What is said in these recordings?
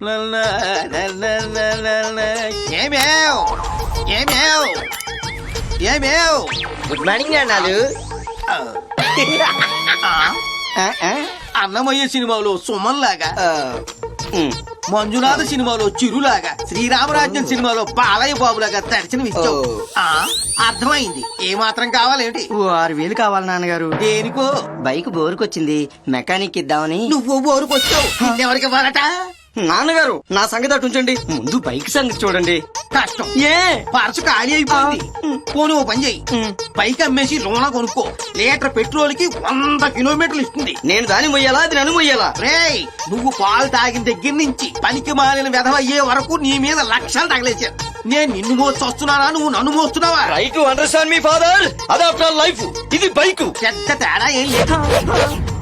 Good morning అన్నాలు. అన్నమయ్య సినిమాలో సుమన్ లాగా, మంజునాథ సినిమాలో చిరులాగా, శ్రీరామరాజ్యం సినిమాలో బాలయ్య బాబులాగా దర్శనం ఇచ్చావు. అర్థమైంది. ఏ మాత్రం కావాలేంటి? 6,000 కావాలి నాన్నగారు. దేనికో? బైక్ బోరుకొచ్చింది, మెకానిక్ ఇద్దామని. నువ్వు ఊరుకొచ్చావు, ఎవరికి ఇవ్వాలట? నాన్నగారు నా సంగతి అటు ఉంచండి, ముందు బైక్ సంగతి చూడండి. కష్టం. ఏ పర్సు ఖాళీ అయిపోయింది. పోనీ ఓ పని చెయ్యి, బైక్ అమ్మేసి లోన కొనుక్కో. లీటర్ పెట్రోల్ కి 100 కిలోమీటర్లు ఇస్తుంది. నేను దాన్ని మొయ్యాలా, అది నన్ను మొయ్యాలా? రేయ్, నువ్వు పాలు తాగిన దగ్గర నుంచి పనికి మాలిన వెధవయ్యే వరకు నీ మీద లక్షలు తగలేశారు. నేను నిన్ను మోసి వస్తున్నానా, నువ్వు నన్ను మోస్తున్నావా? Try to understand me father. అది ఆఫ్టర్ లైఫ్, ఇది బైక్. పెద్ద తేడా ఏం లేదు.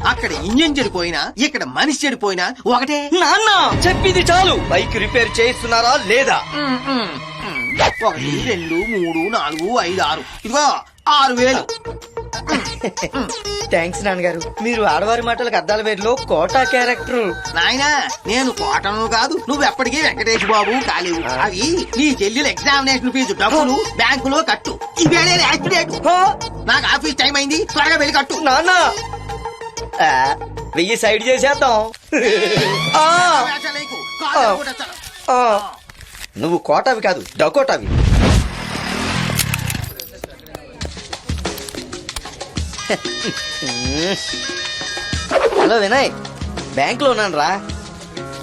అక్కడ ఇంజిన్ చెడిపోయినా, ఇక్కడ మనిషి చెడిపోయినా ఒకటే. నాన్న చెప్పింది చాలు. బైక్ రిపేర్ చేస్తున్నారా లేదా? 1, 2, 3, 4, 5, 6. ఇదిగో 6,000. థ్యాంక్స్ నాన్నగారు. మీరు ఆడవారి మాటలకు అద్దాల వేరులో కోటా క్యారెక్టర్. నాయనా, నేను కోటను కాదు, నువ్వు ఎప్పటికీ వెంకటేష్ బాబు కాలేవు. అవి నీ చెల్లెల ఎగ్జామినేషన్ ఫీజు డబ్బులు బ్యాంకులో కట్టు. ఇవేళ యాక్సిడెంట్. నాకు ఆఫీస్ టైం అయింది, త్వరగా వెళ్ళి కట్టు. నాన్న 1000 సైడ్ చేసేద్దాం. నువ్వు కోటావి కాదు, డకోటావి. హలో వినయ్, బ్యాంక్ లో ఉన్నాను రా,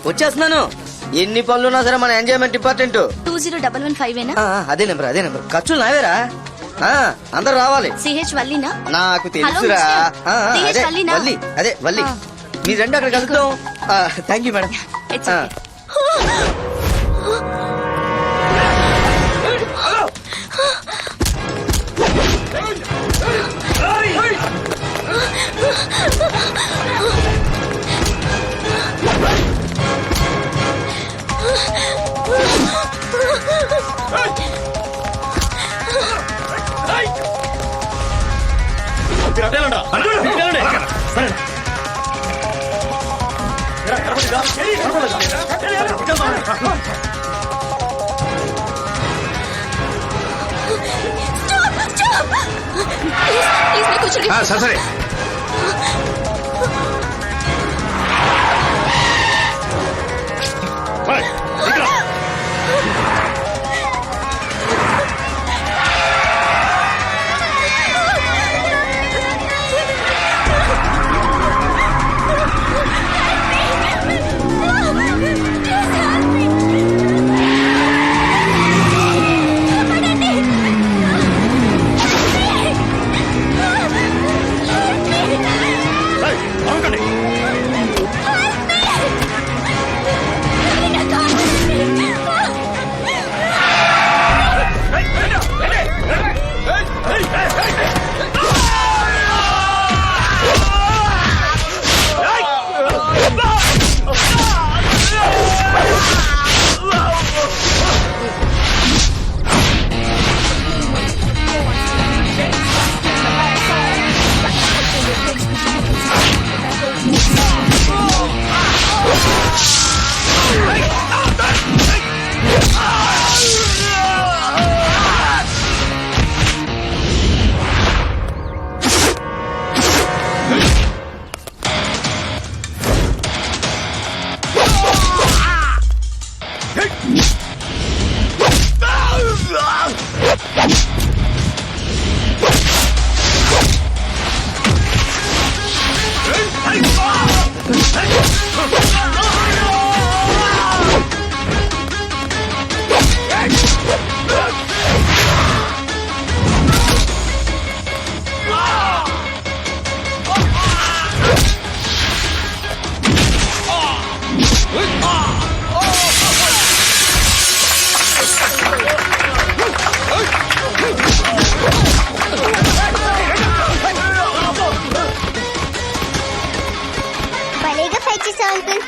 వచ్చేస్తున్నాను. ఎన్ని పనులున్నా సరే మన ఎంజాయ్మెంట్ ఇంపార్టెంట్. 20115 అదే నెంబర్. ఖర్చులు నావేరా, అందరు రావాలి. సిహెచ్ వల్లీనా? నాకు తెలుసురా. అదే వల్లి, అదే వల్లి. మీరు రెండు అక్కడ కలుద్దాం. Thank you madam. సరే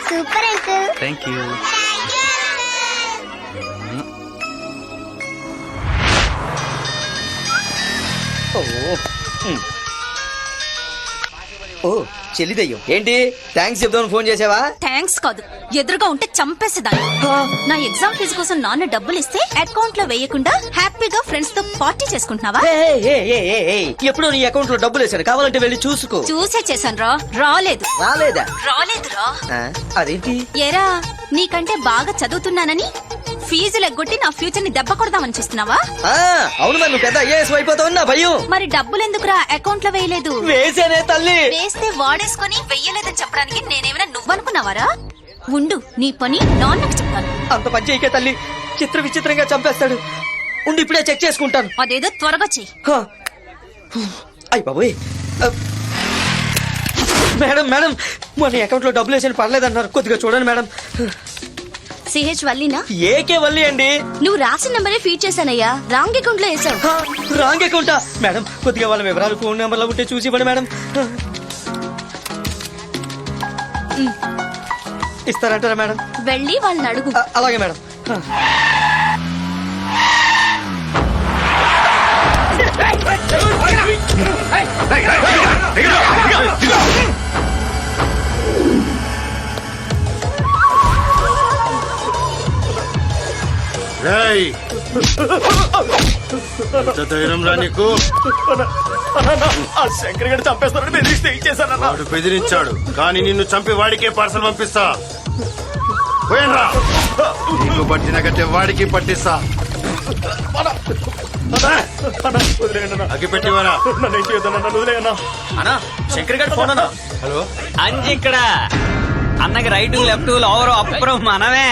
సూపర్ అంకుల్. Thank you. ఓ చెల్లిదయ్యం ఏంటి థ్యాంక్స్ చెప్దామని ఫోన్ చేసావా? థ్యాంక్స్ కాదు, ఎదురుగా ఉంటే చంపేసేదాన్ని. నా ఎగ్జామ్ ఫీజు కోసం నాన్న డబ్బులు ఇస్తే అకౌంట్ లో వేయకుండా హ్యాపీగా ఫ్రెండ్స్ తో పార్టీ చేసుకుంటున్నావా? ఎప్పుడు నీ అకౌంట్ లో డబ్బులు వేసాను, కావాలంటే వెళ్ళి చూసుకో. చూసే చేశాను రా. రాలేదు. రాలేదురా? అదేంటి? ఏరా, నీకంటే బాగా చదువుతున్నానని ఫీజులు ఎగ్గొట్టి నా ఫ్యూచర్ ని దెబ్బ కొడదామని చూస్తున్నావా? అవును మరి నువ్వు పెద్ద ఐఏఎస్ అయిపోతావు నా భయం. మరి డబ్బులు ఎందుకురా అకౌంట్ లో వేయలేదు? వేసేనే తల్లి. వేస్తే వాడేసుకొని వెయ్యలేదని చెప్పడానికి నేనేమైనా నువ్వనుకున్నావారా? ఉండు, నీ పని నాన్నకు చెప్తాను. అంత పని చేయకే తల్లి, చిత్ర విచిత్రంగా చంపేస్తాడు. ఉండి ఇప్పుడే చెక్ చేసుకుంటాను. అదేదో త్వరగా చెయ్యి. అయ్య బాబోయ్. మేడం మేడం మన అకౌంట్ లో డబ్బులు వేసాను పర్లేదన్నారు, కొద్దిగా చూడండి మేడం. సిహెచ్ వల్లినా? ఏకే వల్లి అండి. నువ్వు రాసిన నెంబరే ఫీడ్ చేశానయ్యా, రాంగ్ అకౌంట్ లో వేసావు. రాంగ్ అకౌంటా? మేడం కొద్దిగా వాళ్ళ వివరాలు ఫోన్ నెంబర్ లో ఉంటే చూసి ఇవ్వండి మేడం. ఇస్తారంటారా మేడం? వెళ్ళి వాళ్ళని అడుగు. అలాగే మేడం. ఎంత ధైర్యం రా నీకు? శంకర్ గారు చంపేస్తారని బెదిరిస్తే ఇచ్చేసాను. వాడు బెదిరించాడు, కానీ నిన్ను చంపి వాడికే పార్సల్ పంపిస్తా. పోయినరా, నీకు పట్టిన గట్టే వాడికి పట్టిస్తా. అగ్గి పెట్టివరా? అన్నా శంకర్ గారు ఫోన్ అన్నా. హలో అంజి ఇక్కడ. అన్నకి రైట్ లెఫ్ట్ ఓవర్ అప్పురం మనమే.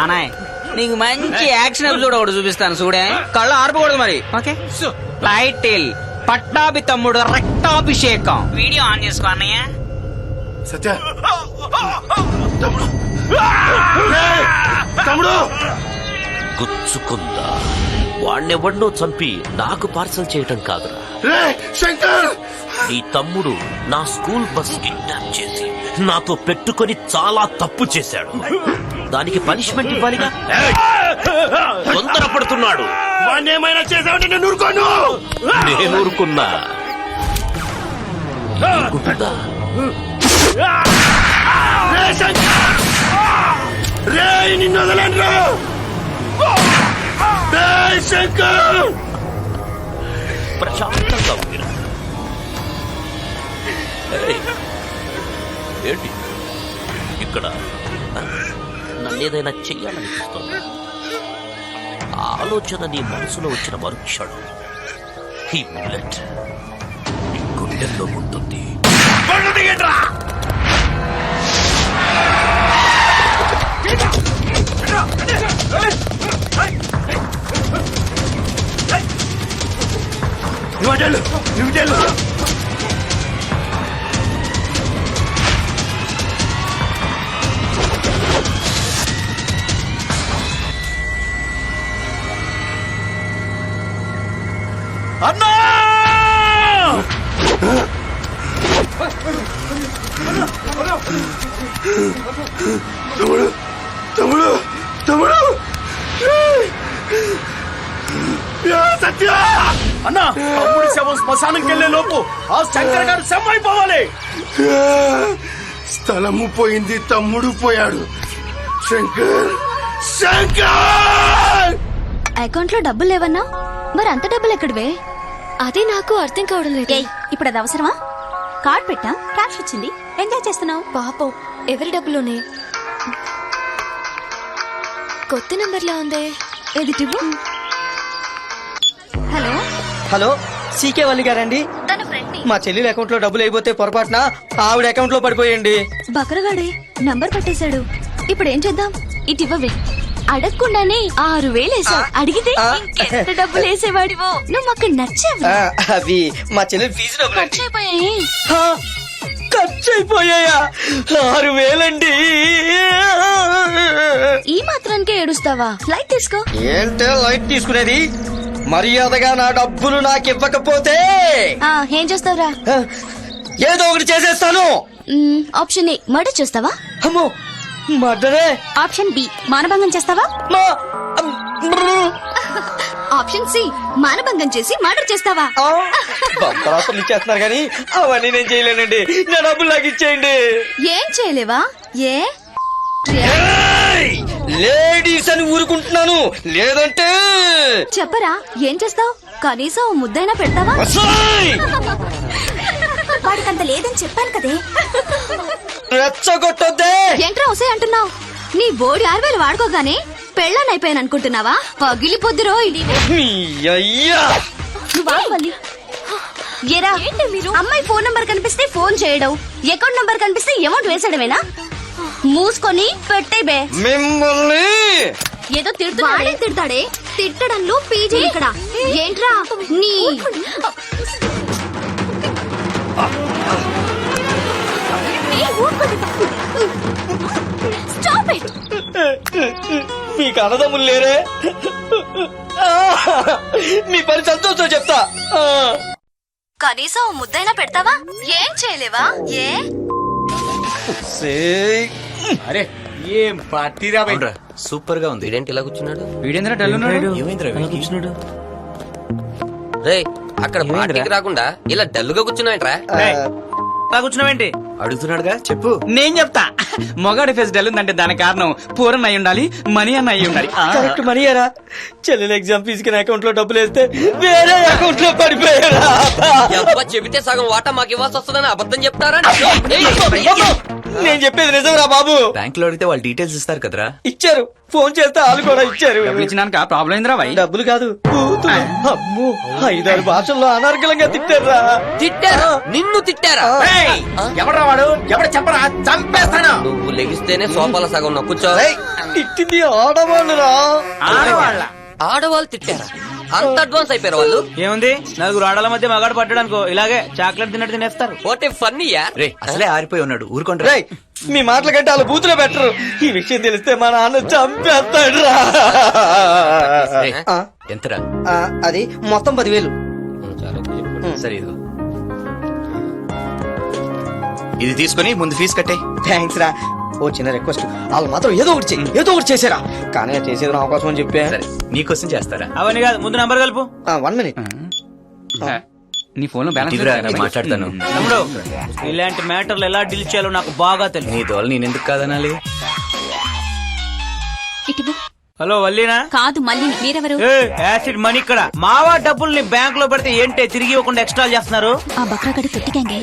అనాయ్ నీకు మంచి యాక్షన్ ఎపిసోడ్ ఒకటి చూపిస్తాను చూడే, కళ్ళు ఆర్పకూడదు మరి. ఓకే టైటిల్ పట్టాభి తమ్ముడు రక్తాభిషేకం. వీడియో ఆన్ చేసుకో అన్నయ్య. సత్య తమ్ముడు గుచ్చుకుందా? వాణ్ణెవడ్నో చంపి నాకు పార్సల్ చేయటం కాదురా. శంకర్, నీ తమ్ముడు నా స్కూల్ బస్ కిడ్నాప్ చేసి నాతో పెట్టుకొని చాలా తప్పు చేశాడు. దానికి పనిష్మెంట్ ఇవ్వాలిగా. తొందరపడుతున్నాడు. వాడిని ఏమైనా చేసావంటే నేను ఊరుకోను. నేను ఊరుకున్నా. ఊరుకుంటుందా? రే నిన్ను వదలండ్రా. శంకర్, ప్రశాంతంగా ఉంది. ఏంటి ఇక్కడ నన్నేదైనా చెయ్యాలనిపిస్తుంది. ఆలోచన నీ మనసులో వచ్చిన మరుక్షణం ఈ బుల్లెట్ నీ గుండెల్లో ఉంటుంది. అన్నా తమ్ముడు తమ్ముడు తమ్ముడు సత్య అన్నా తమ్ముడి శవం శ్మశానంకి వెళ్లే లోపు ఆ శంకర్ గారు శవం అయిపోవాలి. స్థలము పోయింది, తమ్ముడు పోయాడు. శంకర్ శంకర్ అకౌంట్ లో డబ్బులు లేవన్నా? మరి అంత డబ్బులు ఎక్కడివే? అదే నాకు అర్థం కావడం లేదు. ఏయ్, ఇప్పుడు అది అవసరమా? కార్డ్ పెట్టా, క్యాష్ వచ్చింది, ఎంజాయ్ చేస్తున్నావు. పాపం ఎవరి డబ్బులోనే? కొత్త నంబర్ లా ఉందే. ఏది టివ్వు? హలో హలో, సీకే వల్లి గారండి? తన ఫ్రెండ్ ని. మా చెల్లెల అకౌంట్ లో డబ్బులు అయిపోతే పొరపాటున ఆవిడ అకౌంట్ లో పడిపోయండి. బకరగాడే నంబర్ పట్టేశాడు. ఇప్పుడు ఏం చేద్దాం? ఇటు ఇవ్వవే. అడగకుండానే 6,000 వేసావు. అడిగితే ఇంకెంత డబ్బులు వేసేవాడివో. నువ్వు మాకు నచ్చావు. అవి మా చెల్లెల ఫీజు డబ్బులు ఖర్చు అయిపోయాయి. ఖర్చు అయిపోయాయా? 6,000 అండి. ఈ మాత్రానికే ఏడుస్తావా? లైట్ తీసుకో. ఏంటే లైట్ తీసుకునేది? మర్యాదగా నా డబ్బులు నాకు ఇవ్వకపోతే ఏం చేస్తావురా? ఏదో ఒకటి చేసేస్తాను. ఆప్షన్ ఏ మర్డర్ చేస్తావా? అమ్మో మర్డరే. ఆప్షన్ బి మానభంగం చేస్తావా? ఆప్షన్ సి మానభంగం చేసి మర్డర్ చేస్తావా? బంపరాసులు ఇచ్చేస్తున్నారు కానీ అవన్నీ నేను చేయలేనండి. నా డబ్బులు నాకు ఇచ్చేయండి. ఏం చేయలేవా? ఏ లేడీస్ అని ఊరుకుంటున్నాను, లేదంటే చెప్పరా ఏం చేస్తావు? కనీసం ఓ ముద్దైనా పెడతావా? అసయ్! వాడికంత లేదని చెప్పాను కదే. రెచ్చగొట్టొద్దే. ఏంట్రా వసే అంటున్నావు? నీ బోడి 6000 వాడుకోగానే పెళ్ళాన్ని అయిపోయాను అనుకుంటున్నావా? పగిలిపోద్దురో ఇది. మీ అయ్యా ఏరా మీరు అమ్మాయి ఫోన్ నంబర్ కనిపిస్తే ఫోన్ చేయడం, అకౌంట్ నంబర్ కనిపిస్తే అమౌంట్ వేసడమేనా? మూసుకొని పెట్టే బే. మిమ్మల్ని ఏదో తిడుతున్నాడే. తిడతాడే, తిట్టడంలో పీజీ ఇక్కడ. ఏంట్రా నీ స్టాప్ ఇట్. మీకు అన్నదమ్ములు లేరే? మీ పని సంతోషం చెప్తా. కనీసం ఓ ముద్దైనా పెడతావా? ఏం చేయలేవా? ఏ అరే ఏం పార్టీ రా సూపర్ గా ఉంది. వీడేంటి ఇలా కూర్చున్నాడు? వీడేంద్ర డల్ ఉన్నాడు. ఏమైందిరా వీడికి? రే అక్కడ పార్టీకి రాకుండా ఇలా డల్లుగా కూర్చున్నాయంట్రా. అలా కూర్చున్నావేంటి? అడుగుతున్నాడుగా చెప్పు. నేను చెప్తా. మొగాడి ఫేస్ డల్ ఉందంటే దానికి కారణం పూరన్ అయి ఉండాలి, మనీ అన్న అయి ఉండాలి. కరెక్ట్ మనీయరా. చెల్లెలు ఎగ్జామ్ ఫీజుకి నా అకౌంట్ లో డబ్బులు వేస్తే వేరే అకౌంట్ లో పడిపోయారా? అబ్బా చెబితే సగం వాటా మాకు ఇవ్వాల్సి వస్తుందని అబద్ధం చెప్తారా? నేను చెప్పేది నిజంరా బాబు. బ్యాంక్ లో అడిగితే వాళ్ళు డీటెయిల్స్ ఇస్తారు కదరా. ఇచ్చారు, ఫోన్ చేస్తే వాళ్ళు కూడా ఇచ్చారు. డబ్బులు ఇచ్చినాక ప్రాబ్లం ఏందిరా భయ్? డబ్బులు కాదు, బూతులు. అమ్మో 5-6 భాషల్లో అనర్గళంగా తిట్టారా. తిట్టారా? నిన్ను తిట్టారా? ఎవడ్రా వాడు? ఎవడు చెప్పరా? చంపేస్తాను. నువ్వు లెగిస్తేనే సోఫాల సగం నా కూర్చో. తిట్టింది ఆడవాళ్ళురా. ఆడవాళ్ళ ఆడవాళ్ళు తిట్టారా? అంత అడ్వాన్స్ అయిపోయారు వాళ్ళు. ఏముంది, నలుగురు ఆడల మధ్య మగాడు పడ్డాడనుకో ఇలాగే చాక్లెట్ తిన్నట్టు తినేస్తారు. ఓటే ఫన్నీయా? రే అసలే ఆరిపోయి ఉన్నాడు, ఊరుకోండి. రేయ్, మీ మాటల కంటే వాళ్ళు బూతులో పెట్టరు. ఈ విషయం తెలిస్తే మా నాన్న చంపేస్తాడు రా. ఎంతరా? అది మొత్తం 10,000. సరే ఇదిగో, ఇది తీసుకుని ముందు ఫీజు కట్టే. థ్యాంక్స్ రా. ఓ చిన్న రిక్వెస్ట్, వాళ్ళు మాత్రం ఏదో ఒకటి చెయ్యి, ఏదో ఒకటి చేసారా. కానీ అది చేసేది నా అవకాశం అని చెప్పా. సరే నీకోసం చేస్తారా? అవన్నీ కాదు, ముందు నంబర్ కలుపు. 1 minute. నీ ఫోన్ లో ఇదిరా, బ్యాలెన్స్ నేను మాట్లాడతాను. తమ్ముడు, ఇలాంటి మ్యాటర్లు ఎలా డీల్ చేయాలో నాకు బాగా తెలుసు. నీ దోలు నేను ఎందుకు కాదనాలి? ఇటు హలో వల్లీనా? కాదు మళ్ళీ మీరెవరు? ఏ, యాసిడ్ మనీ ఇక్కడ. మావా డబ్బుల్ని బ్యాంక్ లో పెడితే ఏంటే తిరిగి ఇవ్వకుండా ఎక్స్ట్రా చేస్తున్నారు? ఆ బక్రాగడి పెట్టిగాంగే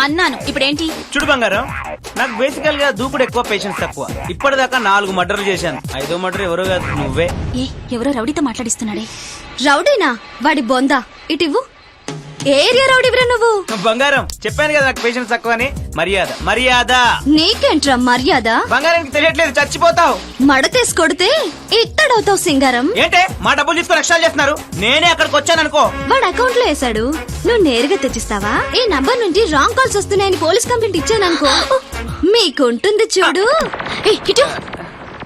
అన్నాను. ఇప్పుడేంటి? చూడు బంగారం, నాకు బేసికల్ గా దూకుడు ఎక్కువ, పేషెన్స్ తక్కువ. ఇప్పటిదాకా 4 మర్డర్లు చేశాను. 5వ మర్డర్ ఎవరో కాదు, నువ్వే. ఏ ఎవరో రౌడీతో మాట్లాడిస్తున్నాడే. రౌడీనా? వాడి బొందా. ఇటివ్వు. ఏ ఏరియా రౌడీవిరా నువ్వు? బంగారం, చెప్పాను కదా నాకు పేషెన్స్ తక్కువ అని. మర్యాద మర్యాద. నీకేంట్రా మర్యాద? బంగారానికి తెలియట్లేదు, చచ్చిపోతావు. మడతేసి కొడితే ఇత్తడవుతావు సింగారం. ఏంటే మా డబ్బులు తీసుకొని ఎక్స్ట్రా చేస్తున్నారు? నేనే అక్కడికి వచ్చాను అనుకో. వాడు అకౌంట్ లో వేసాడు, నువ్వు నేరుగా తెచ్చిస్తావా? ఈ నంబర్ నుంచి రాంగ్ కాల్స్ వస్తున్నాయని పోలీస్ కంప్లైంట్ ఇచ్చాననుకో, మీకుంటుంది చూడు. ఇటు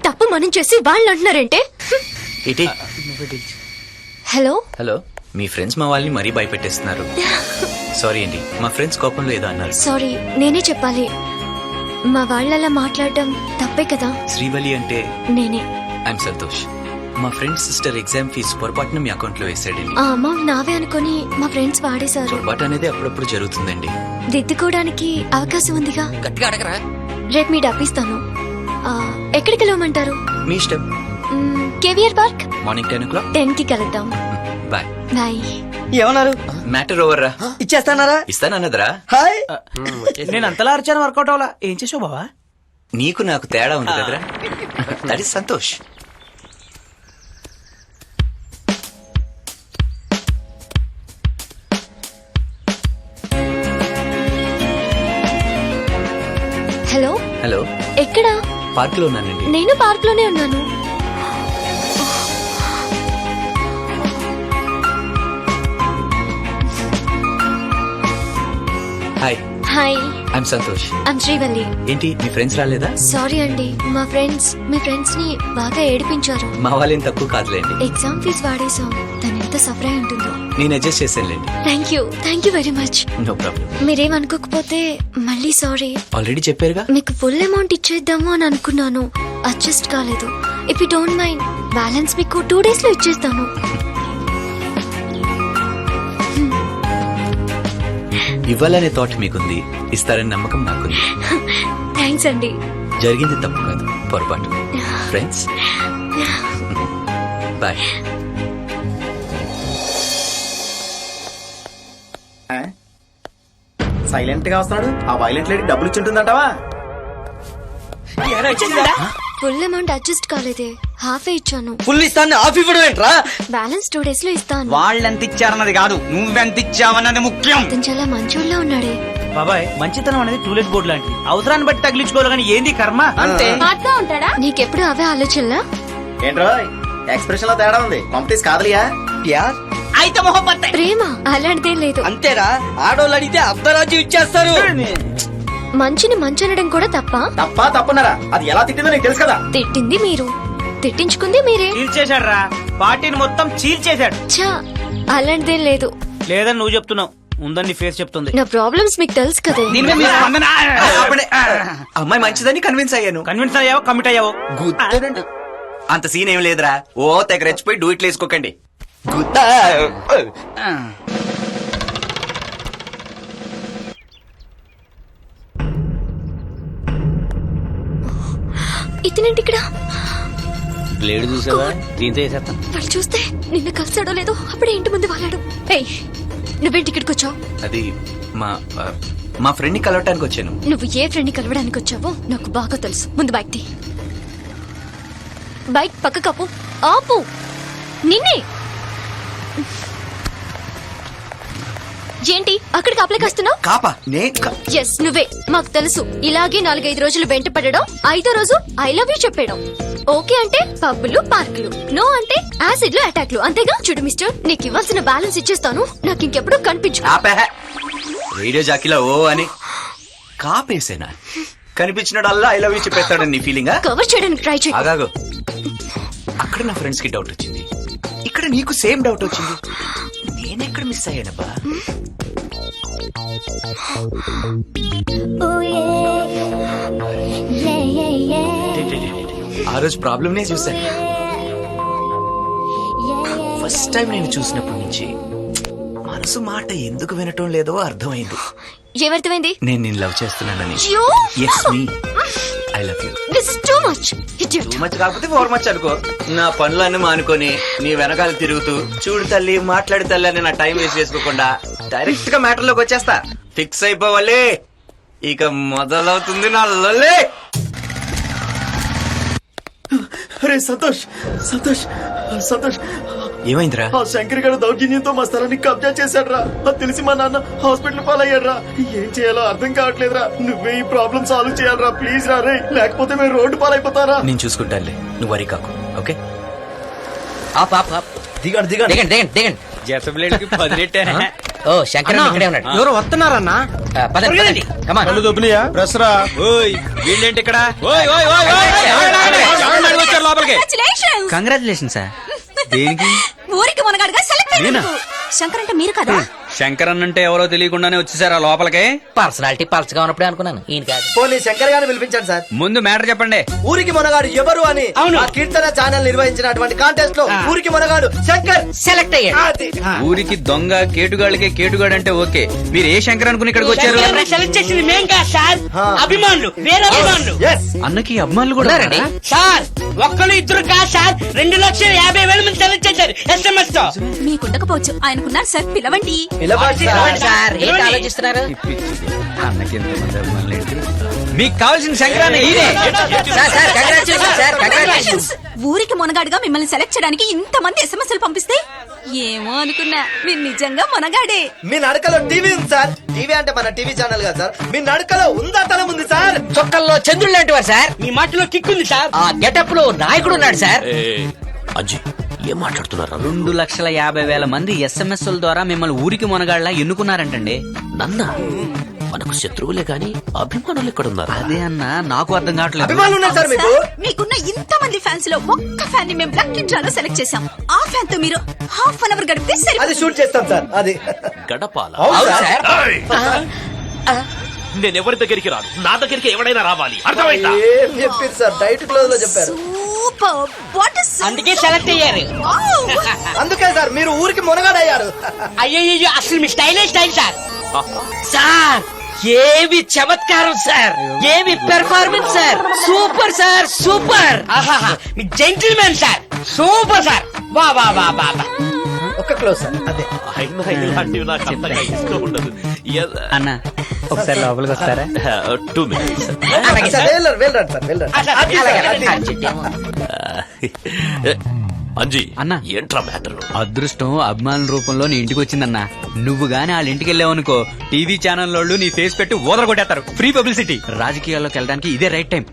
తప్పు మనం చేసి వాళ్ళు అంటున్నారంటే. ఇటీ. హలో హలో, మీ ఫ్రెండ్స్ మా వాళ్ళని మరీ భయపెట్టేస్తున్నారు. సారీ అండి, మా ఫ్రెండ్స్ కోపంలో ఏదో అన్నారు. సారీ, నేనే చెప్పాలి. మా వాళ్ళలా మాట్లాడడం తప్పే కదా. శ్రీవల్లి అంటే నేనే. ఐఎమ్ సంతోష్. మా ఫ్రెండ్ సిస్టర్ ఎగ్జామ్ ఫీజు పొరపాటున మీ అకౌంట్ లో వేసాడండి. ఆ అమౌంట్ నావే అనుకుని మా ఫ్రెండ్స్ వాడేశారు. పొరపాటు అనేది అప్పుడప్పుడు జరుగుతుందండి. దిద్దుకోవడానికి అవకాశం ఉందిగా. గట్టిగా అడగరా? రేపు మీ డబ్బిస్తాను. ఎక్కడికి వెళ్ళమంటారు? మీ ఇష్టం. Caviar park. Morning 10 o'clock. 10 కి కలుద్దాం. బాయ్. బాయ్. ఏమన్నారు? మ్యాటర్ ఓవర్ రా. ఇచ్చేస్తానారా? ఇస్తానన్నదరా? హాయ్. నేను అంతలా అరిచాను, వర్కౌట్ అవ్వాలా. ఏం చేసావు బావా? నీకు నాకు తేడా ఉంది కదరా. That is Santosh. Hello. Hello, ఎక్కడ? పార్క్ లో ఉన్నానండి. నేను పార్క్ లోనే ఉన్నాను. Hi. Hi, I'm Santosh. I'm Srivalli. ఏంటి మీ ఫ్రెండ్స్ రాలేదా? సారీ అండి, మా ఫ్రెండ్స్ మీ ఫ్రెండ్స్ ని బాగా ఏడిపించారు. మా వాళ్ళేం తక్కువ కాదులేండి. ఎగ్జామ్ ఫీజు వాడేసాం, తను ఎంత సఫర్ అయి ఉంటుందో. నేను అడ్జస్ట్ చేసానులేండి. Thank you very much. No problem. మీరేమనుకోకపోతే మళ్ళీ సారీ. ఆల్రెడీ చెప్పారుగా. మీకు ఫుల్ అమౌంట్ ఇచ్చేద్దాము అని అనుకున్నాను, అడ్జస్ట్ కాలేదు. If you don't mind balance మీకు 2 days లో ఇచ్చేస్తాను. ఇవ్వాలనే థాట్ మీకుంది, ఇస్తారని నమ్మకం నాకుంది. థ్యాంక్స్ అండి. జరిగింది తప్పు కాదు, పొరపాటు. Friends, bye. సైలెంట్ గా వస్తున్నాడు. ఆ వైలెంట్ లేడీ డబ్బులు ఇచ్చింటుందంటావా? ఫుల్ అమౌంట్ అడ్జస్ట్ కాలేదే, హాఫే ఇచ్చాను. ఫుల్ ఇస్తాను ఆఫ్ ఇవ్వడం ఏంట్రా? బ్యాలెన్స్ 2 days లో ఇస్తాను. వాళ్ళెంత ఇచ్చారన్నది కాదు, నువ్వెంత ఇచ్చావన్నది ముఖ్యం. అతను చాలా మంచోళ్ళ ఉన్నాడే. బాబాయ్, మంచితనం అనేది టూలెట్ బోర్డు లాంటిది. అవసరాన్ని బట్టి తగిలించుకోవాలి కానీ ఏంది కర్మ. అంతే. నీకెప్పుడు అవే ఆలోచనలా? ఏంట్రో ఎక్స్ప్రెషన్ లో తేడా ఉంది. కాంపిటీస్ కాదులియా? ప్యార్ అయితే మొహబ్బత్. ప్రేమ అలాంటిదేం లేదు. అంతేరా, ఆడోళ్ళు అడిగితే అర్ధరాజ్యం ఇచ్చేస్తారు. మంచిని మంచనడం కూడా తప్ప? తప్పున్నారా? అది ఎలా తిట్టిందో నీకు తెలుసు కదా. తిట్టింది మీరు, తిట్టించుకుంది మీరే. చీల్చేశాడు రా, పార్టీని మొత్తం చీల్చేశాడు. ఛా, అలాంటిదేం లేదు. లేదని నువ్వు చెప్తున్నావు, ఉందని ఫేస్ చెప్తుంది. నా ప్రాబ్లమ్స్ మీకు తెలుసు కదా. దీని మీద మీ స్పందన. అమ్మాయి మంచిదని కన్విన్స్ అయ్యాను. కన్విన్స్ అయ్యావో కమిట్ అయ్యావో? అంత సీన్ ఏం లేదురా. ఓ తెగ రెచ్చిపోయి డూయిట్లు వేసుకోకండి. ఇతనేంటి ఇక్కడ? బ్లేడ్ చూసావా? దీంతో వేసేస్తాను. వాళ్ళు చూస్తే నిన్ను కలిసాడో లేదో అప్పుడే ఇంటి ముందు వాళ్ళాడు. ఏయ్, నువ్వేంటి ఇక్కడికి వచ్చావు? అది మా ఫ్రెండ్ ని కలవటానికి వచ్చాను. నువ్వు ఏ ఫ్రెండ్ ని కలవడానికి వచ్చావో నాకు బాగా తెలుసు. ముందు బైక్ తీ. బైక్ పక్క కప్పు. ఆపు. నిన్నే. ఏంటి అక్కడికి అప్లైకి వస్తున్నావు? కాపా ఎస్, నువ్వే. మాకు తెలుసు. ఇలాగే 4-5 రోజులు వెంట పడడం, 5వ రోజు ఐ లవ్ యూ చెప్పడం. ఓకే అంటే పబ్బులు, పార్కులు. నో అంటే యాసిడ్లు, అటాక్లు. అంతేగా? చూడు మిస్టర్, నీకు ఇవ్వాల్సిన బ్యాలెన్స్ ఇచ్చేస్తాను. నాకు ఇంకెప్పుడు కనిపించు. రేడియో జాకీలో ఓ అని కాపేసేనా? కనిపించినడల్లా ఐ లవ్ యూ చెప్పేస్తాడని నీ ఫీలింగా? కవర్ చేయడానికి ట్రై చేయి. ఆగాగు. అక్కడ నా ఫ్రెండ్స్ కి డౌట్ వచ్చింది, ఇక్కడ నీకు సేమ్ డౌట్ వచ్చింది. నేనెక్కడ మిస్ అయ్యానబ్బా? ఆ రోజు ప్రాబ్లమ్ నే చూశాను. ఫస్ట్ టైం నేను చూసినప్పటి నుంచి మనసు మాట ఎందుకు వినటం లేదో అర్థమైంది. ఏమర్థమైంది? నేను నిన్ను లవ్ చేస్తున్నానని. Yes me, I love you. This is too much. Too much కాకపోతే 4 మచ్ అనుకో. నా పనులన్నీ మానుకొని నీ వెనకాల తిరుగుతూ చూడు తల్లి, మాట్లాడి తల్లి అని నా టైం వేస్ట్ చేసుకోకుండా డైరెక్ట్ గా మ్యాటర్ లోకి వచ్చేస్తా. ఫిక్స్ అయిపోవాలి. ఇక మొదలవుతుంది నా లొల్లి. అరే సంతోష్, సంతోష్, సంతోష్, ఏమైందిరా? ఆ శంకర్ గారు దౌర్జన్యంతో మా స్థలాన్ని కబ్జా చేశాడు రా. అది తెలిసి మా నాన్న హాస్పిటల్ పాలయ్యాడు రా. ఏం చేయాలో అర్థం కావట్లేదురా. నువ్వే ఈ ప్రాబ్లం సాల్వ్ చేయాలరా ప్లీజ్ రా. రే, లేకపోతే మేము రోడ్డు పాలైపోతారా. నేను చూసుకుంటానులే, నువ్వు వరి కాకు. ఓకే, దిగండి దిగండి దిగండి దిగండి దిగండి. జత బ్లేడ్ కి 10 రెట్టే. ఓ శంకర్ ఇక్కడే ఉన్నాడు. ఎవరు వస్తున్నారన్నా? పదండి. కమాన్. వీళ్ళేంటి ఇక్కడ? వచ్చారు లోపలికి. Congratulation sir. దేనికి? ఊరికి మునగాడుగా సెలెక్ట్ నేనా? అయ్యారు. శంకర్ అంటే మీరు కదా? శంకర్ అంటే ఎవరో తెలియకుండానే వచ్చేసారా లోపలికి? పర్సనాలిటీ పర్సగా ఉన్నప్పుడే అనుకున్నాను. ఈయన కాదు. పోనీ శంకర్ గారిని పిలిపించండి సార్. ముందు మ్యాటర్ చెప్పండి. ఊరికి మొనగాడు ఎవరు అని ఆ కీర్తన ఛానల్ నిర్వహించినటువంటి కాంటెస్ట్ లో ఊరికి మొనగాడు శంకర్ సెలెక్ట్ అయ్యాడు. ఊరికి దొంగ కేటుగాళ్ళకే కేటుగాడు అంటే ఓకే. మీరు ఏ శంకర్ అనుకుని ఇక్కడికి వచ్చారు? సెలెక్ట్ చేసింది మేం కాదు సార్, అభిమానులు, వేరే అభిమానులు. అన్నకి అభిమానులు కూడా ఉన్నారండి? సార్ ఒక్కరు ఇద్దరు కాదు సార్, 2,50,000 మంది సెలెక్ట్ చేశారు SMS తో. మీకుండకపోవచ్చు, ఆయనకున్నారు సార్. పిలవండి. సార్ ఏంటి ఆలోచిస్తున్నారు? అన్నకి ఎంతమంది అభిమానులు ఏంటి? మీకు కావాల్సిన శంకరాన్ని ఈయనే. Sir sir congratulation sir, congratulations. ఊరికి మునగాడుగా మిమ్మల్ని సెలెక్ట్ చేయడానికి ఇంతమంది SMSలు పంపిస్తే ఏమో అనుకున్నా, మీరు నిజంగా మునగాడే. మీ నడకలో టీవీ ఉంది సార్. టీవీ అంటే మన టీవీ ఛానల్ కదా సార్. మీ నడకలో ఉందా తలం ఉంది సార్. చొక్కల్లో చంద్రుడు లాంటి వారు సార్. మీ మాటలో కిక్ ఉంది సార్. ఆ గెటప్ లో నాయకుడు ఉన్నాడు సార్. అజ్జి ఏం మాట్లాడుతున్నారు? 2,50,000 మంది SMS ద్వారా మిమ్మల్ని ఊరికి మునగాళ్ళ ఎన్నుకున్నారంటండి. నన్న మనకు శత్రువులే గాని అభిమానులు ఎక్కడున్నారు? అదే అన్న నాకు అర్థం కావట్లేదు. అభిమానులు ఉన్నారు సార్ మీకు. సార్, మీకున్న ఇంతమంది ఫ్యాన్స్ లో ఒక్క ఫ్యాన్ ని మేము లక్కీ డ్రాలో సెలెక్ట్ చేశాం. ఆ ఫ్యాన్ తో మీరు ½ అవర్ గడిపితే అది సరిపోతుంది. షూట్ చేస్తాం సార్. అది గడపాల. అవును సార్. నేనెవరి దగ్గరికి రాను, నా దగ్గరికి ఎవడైనా రావాలి. అర్థమైందా? ఏం చెప్పారు సార్? డైట్ క్లోజ్ లో చెప్పారు. సూపర్. వాట్ ఇస్ అందుకే సెలెక్ట్ అయ్యారు. అందుకే సార్ మీరు ఊరికి మునగాడయ్యారు. అయ్యో అసలు మీ స్టైలే స్టైల్ సార్. సార్ ఏమి చమత్కారం సార్, ఏమి performance sir, super sir, super. ఆహాహా, మీ జెంటిల్మెన్ సార్, సూపర్ సార్. వా వా వా వా వా. ఒక్క క్లోజ్ సార్ అదే. అయినా ఇలాంటివి నాకు అంతగా ఇష్టం ఉండదు. అన్న ఒకసారి లోపలికి వస్తారా? 2 minutes. సార్ వెళ్ళండి సార్ వెళ్ళండి. అంజీ అన్న. ఏంట్రా మ్యాటర్? అదృష్టం అభిమానుల రూపంలో నీ ఇంటికి వచ్చిందన్నా. నువ్వు గాని వాళ్ళ ఇంటికి వెళ్ళావనుకో టీవీ ఛానల్ వాళ్ళు నీ ఫేస్ పెట్టి ఓదర కొట్టేస్తారు. Free publicity. రాజకీయాల్లోకి వెళ్ళడానికి ఇదే రైట్ టైం.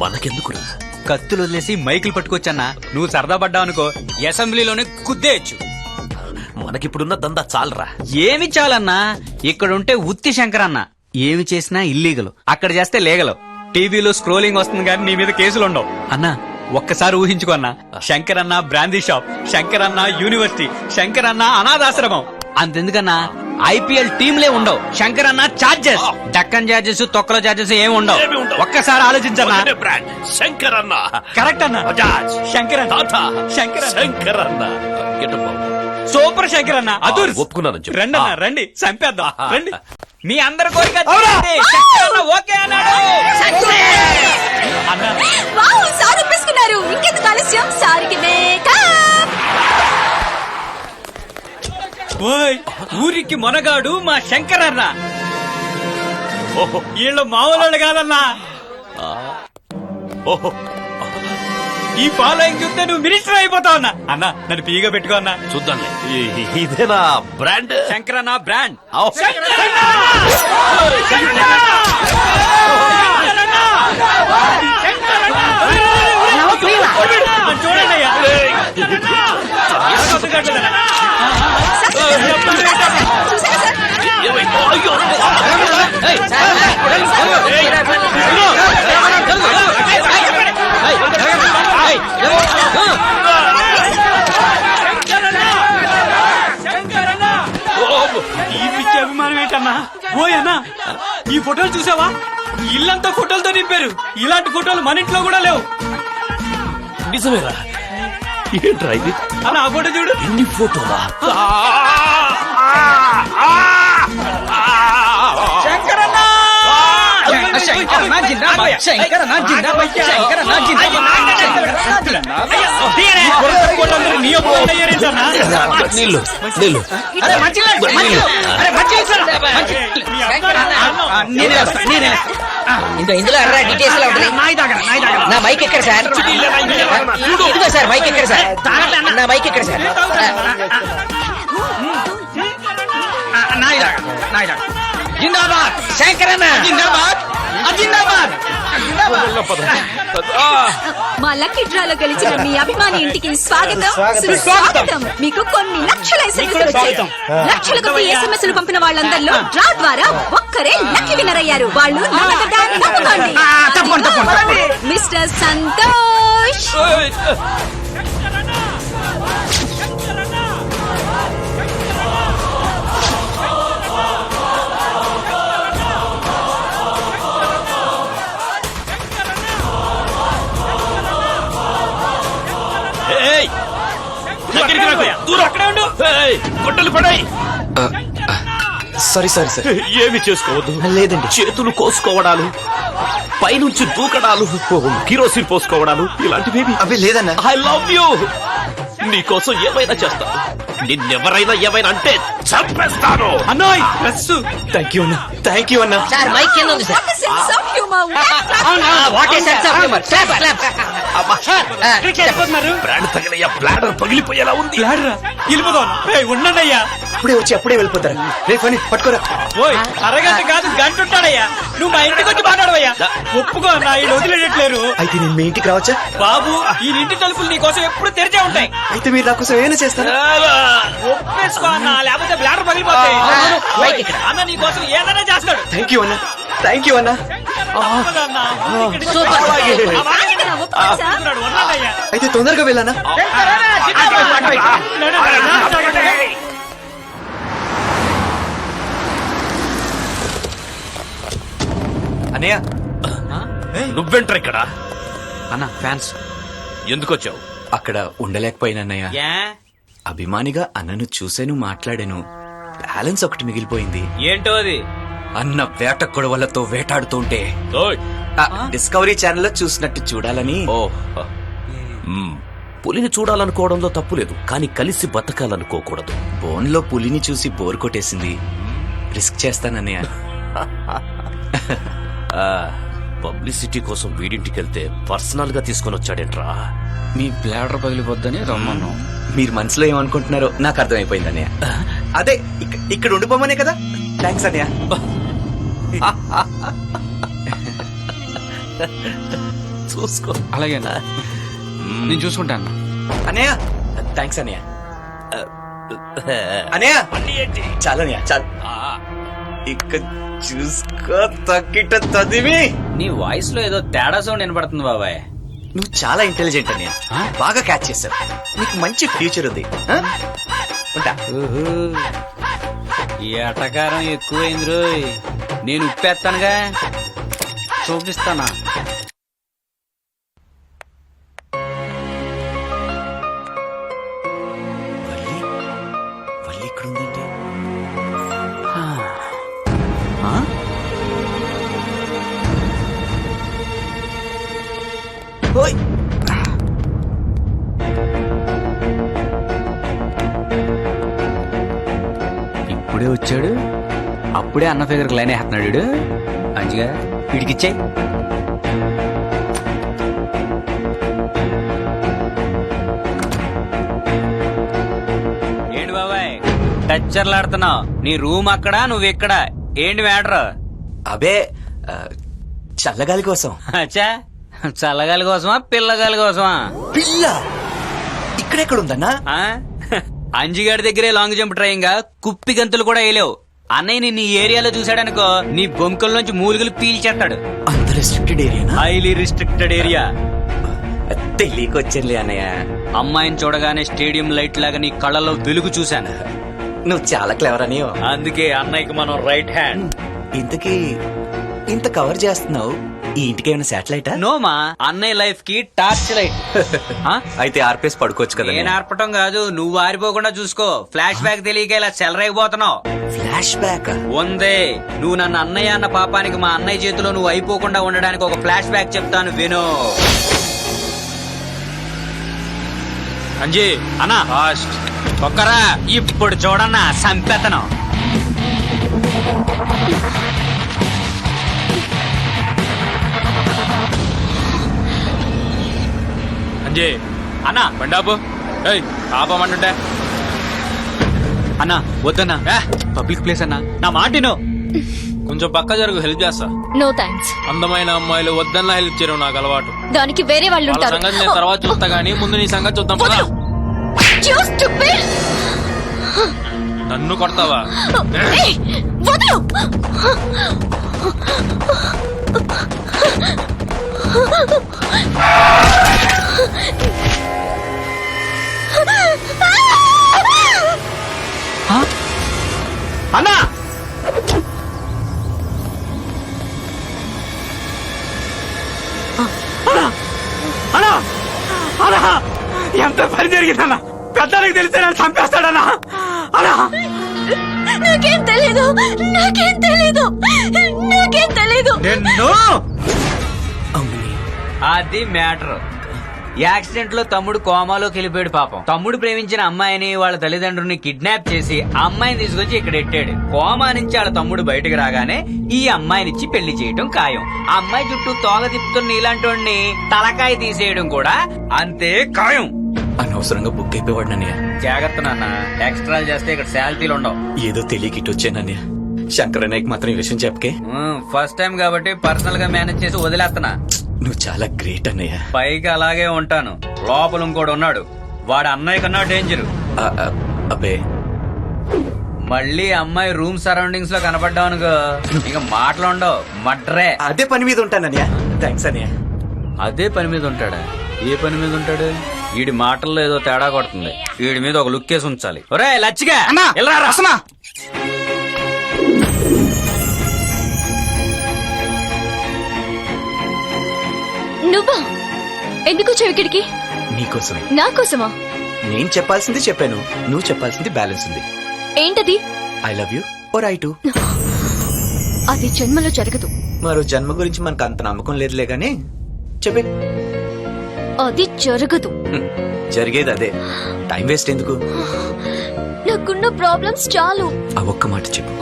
మనకెందుకురా? కత్తులు వదిలేసి మైకులు పట్టుకొచ్చన్నా. నువ్వు సరదా పడ్డావనుకో అసెంబ్లీలోనే గుద్దేయచ్చు. మనకిప్పుడున్న దందా చాలరా. ఏమి చాలన్నా, ఇక్కడుంటే ఉత్తి శంకరన్న. ఏమి చేసినా ఇల్లీగల్, అక్కడ చేస్తే లీగల్. టీవీలో స్క్రోలింగ్ వస్తుంది కానీ నీ మీద కేసులు ఉండవు. అన్నా ఒక్కసారి ఊహించుకో అన్నా, శంకరన్న బ్రాందీ షాప్, శంకరన్న యూనివర్సిటీ, శంకరన్న అనాథాశ్రమం. అంతెందుకన్నా ఐపీఎల్ టీంలే ఉండవు. శంకరన్న చార్జెస్, డక్కన్ చార్జెస్, తొక్కల చార్జెస్ ఏమి ఉండవు. ఒక్కసారి ఆలోచించన్నా. బ్రాండ్ శంకరన్న. కరెక్ట్ అన్న. బజాజ్, శంకరన్న, టాటా, శంకరన్న, శంకరన్న. Get up. సూపర్ శంకరన్న. అదూర్ ఒప్పుకున్నాను చెప్పు. రండి అన్న, రండి చంపేద్దాం. రండి మీ అందరి కోరిక తీరింది. శంకరన్న ఓకే అన్నాడు. అన్న వావ్, సార్ ఒప్పేసుకున్నారు. ఇంకెందుకు ఆలస్యం, సార్కి మేకప్. ఓయ్ ఊరికి మొనగాడు మా శంకరన్న. ఓహో, వీళ్ళు మామూలు కాదన్నా. ఓహో. ఈ ఫాలోయింగ్ చూస్తే నువ్వు మినిస్టర్ అయిపోతావు అన్న. అన్న నన్ను పీగా పెట్టుకో అన్న. చూద్దాంలే. ఇదేనా బ్రాండ్? శంకరన్న బ్రాండ్. చూడండి అయ్యా. ఈ పిచ్చి అభిమానం ఏంటన్నా? ఓయన్నా ఈ ఫోటోలు చూసావా? ఇల్లంతా ఫోటోలతో నింపారు. ఇలాంటి ఫోటోలు మన ఇంట్లో కూడా లేవు. నిజమేరా? ఏంట్రా ఇది? అన్న ఆ ఫోటో చూడు. ఇన్ని ఫోటోలా? శంకరన్న జిందాబాద్, శంకరన్న జిందాబాద్, శంకరన్న నీళ్ళు నీళ్ళు. ఇందులో డీటెయిల్స్ నా మైక్ ఎక్కడ సార్? ఇదిగో సార్ మైక్ ఎక్కడ సార్? నా మైక్ ఎక్కడ సార్? జిందాబాద్ శంకరన్న, జిందాబాద్ జిందాబాద్. మా లక్కీ డ్రాలో గెలిచిన మీ అభిమాని ఇంటికి స్వాగతం, సుస్వాగతం. మీకు కొన్ని లక్షల SMS వచ్చాయి. లక్షలకు SMS పంపిన వాళ్ళందరిలో డ్రా ద్వారా ఒక్కరే లక్కీ విన్నర్ అయ్యారు. వాళ్ళు తప్పకుండా మిస్టర్ సంతోష్. గొడ్డలు పడాయి. Sorry sorry sir. ఏమి చేసుకోవద్దు. లేదండి. చేతులు కోసుకోవడాలు, పైనుంచి దూకడాలు, కిరోసిన్ పోసుకోవడాలు ఇలాంటివి అవి లేదన్నా. I love you. నీకోసం ఏమైనా చేస్తాను. నిన్నెవరైనా ఏమైనా అంటే చంపేస్తాను. అన్నోయ్ ప్రెస్. థ్యాంక్ యూ అన్నా, థ్యాంక్ యూ అన్నా. సార్ మైక్ కింద ఉంది sir. What a sense of humour. Brand తగిలయ్యా, బ్లాడర్ పగిలిపోయేలా ఉంది. వెళ్ళిపోతాను. ఉండండి అయ్యా. అప్పుడే వచ్చి అప్పుడే వెళ్ళిపోతారా? రేపు అని పట్టుకోరా. ఓయ్ అరగంట కాదు గంట ఉంటాడయ్యా. నువ్వు మా ఇంటికి వచ్చి మాట్లాడవయ్యా. ఒప్పుకో అన్న, ఈ వదిలేయట్లేరు. అయితే నేను మీ ఇంటికి రావచ్చా? బాబు ఈ ఇంటి తలుపులు నీ కోసం ఎప్పుడు తెరిచే ఉంటాయి. అయితే మీరు నా కోసం ఏమైనా చేస్తారా? ఒప్పేసుకో అన్న, లేకపోతే బ్లాడర్ పగిలిపోతాయి. అన్న నీ కోసం ఏదైనా చేస్తాడు. థ్యాంక్ యూ అన్నా, థ్యాంక్ యూ అన్నా. అయితే తొందరగా వెళ్ళానా? అన్నయ్య నువ్వెంట్రా ఇక్కడ? అన్న ఫ్యాన్స్. ఎందుకు వచ్చావు? అక్కడ ఉండలేకపోయినన్నయ్య. అభిమానిగా అన్నను చూశాను, మాట్లాడాను. బ్యాలెన్స్ ఒకటి మిగిలిపోయింది. ఏంటో అది? అన్న వేట కొడవలతో వేటాడుతుంటే డిస్కవరీ ఛానల్లో చూసినట్టు చూడాలని. పులిని చూడాలనుకోవడంలో తప్పులేదు, కానీ కలిసి బతకాలనుకోకూడదు. ఫోన్లో పులిని చూసి బోర్ కొట్టేసింది. రిస్క్ చేస్తానన్నయ్య. పబ్లిసిటీ కోసం వీడింటికి వెళ్తే పర్సనల్ గా తీసుకొని వచ్చాడేంట్రా? మీ బ్లాడర్ పగిలిపోద్దని రమ్మన్నాం. మీరు మనసులో ఏమనుకుంటున్నారో నాకు అర్థమైపోయింది అన్నయ్య. అదే ఇక్కడ ఉండిపోమనే కదా. థ్యాంక్స్ అన్నయ్య. చూసుకో. అలాగే నేను చూసుకుంటాను. అన్నయ్య థ్యాంక్స్ అన్నయ్య. అన్నయ్య చాలు అన్నయ్య చాలు. ఇక చూసుకో తక్కిట తదివి. నీ వాయిస్ లో ఏదో తేడా సౌండ్ వినపడుతుంది బాబాయ్. నువ్వు చాలా ఇంటెలిజెంట్ అన్నయ్య. బాగా క్యాచ్ చేసావు. నీకు మంచి ఫ్యూచర్ ఉంది. ఉంటా. ఈ అటకారం ఎక్కువైంది రోయ్. నేను ఉప్పేస్తానుగా, చూపిస్తానా? వల్లి ఇక్కడ ఉందంటే ఓయ్. ఇప్పుడే వచ్చాడు, అప్పుడే అన్న ఫిగర్ లైన్ వేస్తున్నాడు వీడు. మంచిగా వీడికిచ్చాయి. ఏంటి బాబాయ్ టచ్చర్లాడుతున్నావు? నీ రూమ్ అక్కడ, నువ్వు ఇక్కడ. ఏంటి మ్యాటర్? అబే చల్లగాలి కోసం. అచ్చా, చల్లగాలి కోసమా పిల్లగాలి కోసమా? పిల్ల ఇక్కడెక్కడ ఉందన్నా? అంజిగాడి దగ్గరే లాంగ్ జంప్ ట్రైన్ గా కుప్పి గంతులు కూడా వేయలేవు. అన్నయ్య నిన్ను ఈ ఏరియాలో చూశాడనుకో, నీ బొంకల నుంచి మూలుగులు పీల్చేస్తాడు. అంత restricted area? Highly restricted area. తెలియకొచ్చింది అన్నయ్య. అమ్మాయిని చూడగానే స్టేడియం లైట్ లాగా నీ కళ్ళలో వెలుగు చూశాను. నువ్వు చాలా క్లెవర్ అని. అందుకే అన్నయ్యకి మనం రైట్ హ్యాండ్. ఇంతకీ ఇంత కవర్ చేస్తున్నావు, ఈ ఇంటికి ఏమైనా శాటిలైటా? నోమా, అన్నయ్య లైఫ్ కి టార్చ్ లైట్. అయితే ఆర్పేసి పడుకోవచ్చు కదా. నేను ఆర్పటం కాదు, నువ్వు ఆరిపోకుండా చూసుకో. ఫ్లాష్ బ్యాక్ తెలియక ఇలా చెలరైపోతున్నావు. ఫ్లాష్ బ్యాక్ ఉందే. నువ్వు నన్ను అన్నయ్య అన్న పాపానికి మా అన్నయ్య చేతిలో నువ్వు అయిపోకుండా ఉండడానికి ఒక ఫ్లాష్ బ్యాక్ చెప్తాను, విను. అంజీ అన్నా ఫాస్ట్ ఒక్కరా. ఇప్పుడు చూడన్నా సంపెతను. అంజీ అన్నా బండాపు ఆపమంటుంటే. అన్నా వద్దన్నా, పబ్లిక్ ప్లేస్ అన్నా, నా మాటిను. కొంచెం పక్క జరుగు, హెల్ప్ చేస్తా. No thanks. అందమైన అమ్మాయిలు వద్దన్నా హెల్ప్ చేయడం నాకు అలవాటు. దానికి వేరే వాళ్ళు వాళ్ళ ఉంటారు. సంగతి నేను తర్వాత చూస్తా గానీ ముందు నీ సంగతి చూద్దాం పద. You stupid! నన్ను కొడతావా? ఏయ్, వదలు! అన్నా అన్నా అన్నా ఎంత పని జరిగిందన్నా? పెద్దలకు తెలిస్తే నన్ను చంపేస్తాడన్నా. అన్నా నాకేం తెలీదు, నాకేం తెలీదు, నాకేం తెలీదు. నిన్ను అది మ్యాటర్. యాక్సిడెంట్ లో తమ్ముడు కోమాలోకి వెళ్ళిపోయాడు పాపం. తమ్ముడు ప్రేమించిన అమ్మాయిని వాళ్ళ తల్లిదండ్రుల్ని కిడ్నాప్ చేసి ఆ అమ్మాయిని తీసుకొచ్చి ఇక్కడ ఎట్టాడు. కోమా నుంచి వాళ్ళ తమ్ముడు బయటకు రాగానే ఈ అమ్మాయినిచ్చి పెళ్లి చేయడం ఖాయం. ఆ అమ్మాయి చుట్టూ తోగ తిప్పుతున్న ఇలాంటి తలకాయ తీసేయడం కూడా అంతే ఖాయం. అనవసరంగా బుక్ అయిపోయాడు నన్నయ్య. జాగ్రత్త నాన్న, ఎక్స్ట్రా చేస్తే ఇక్కడ శాలరీలు ఉండవు. ఏదో తెలియక ఇటు వచ్చానన్నయ్య. శంకరన్నయ్యకి మాత్రం ఈ విషయం చెప్పకే. ఫస్ట్ టైం కాబట్టి పర్సనల్ గా మేనేజ్ చేసి వదిలేస్తున్నా. నువ్వు చాలా గ్రేట్ అన్నయ్య. పైకి అలాగే ఉంటాను, లోపల ఇంకోడు ఉన్నాడు. వాడు అన్నయ్య కన్నా డేంజర్. అబ్బే మళ్ళీ అమ్మాయి రూమ్ సరౌండింగ్స్ లో కనపడ్డావునుకో, ఇక మాటలు ఉండవు, మడ్రే. అదే పని మీద ఉంటానన్నయ్య. థ్యాంక్స్ అన్నయ్య. అదే పని మీద ఉంటాడా? ఏ పని మీద ఉంటాడు? వీడి మాటల్లో ఏదో తేడా కొడుతుంది. వీడి మీద ఒక లుక్ వేసి ఉంచాలి. ఒరే లచ్చిగా రసమా. నువ్వా? ఎందుకు చెవికిడికి? నీకోసమే. నా కోసమా? నేను చెప్పాల్సింది చెప్పాను, నువ్వు చెప్పాల్సింది బ్యాలెన్స్ ఉంది. ఏంటది? I love you or I too. అది జన్మలో జరగదు. మరో జన్మ గురించి మనకు అంత నమ్మకం లేదులే గాని చెప్పే. అది జరగదు. జరిగేది అదే. టైం వేస్ట్ ఎందుకు? నాకున్న ప్రాబ్లమ్స్ చాలు. ఆ ఒక్క మాట చెప్పు.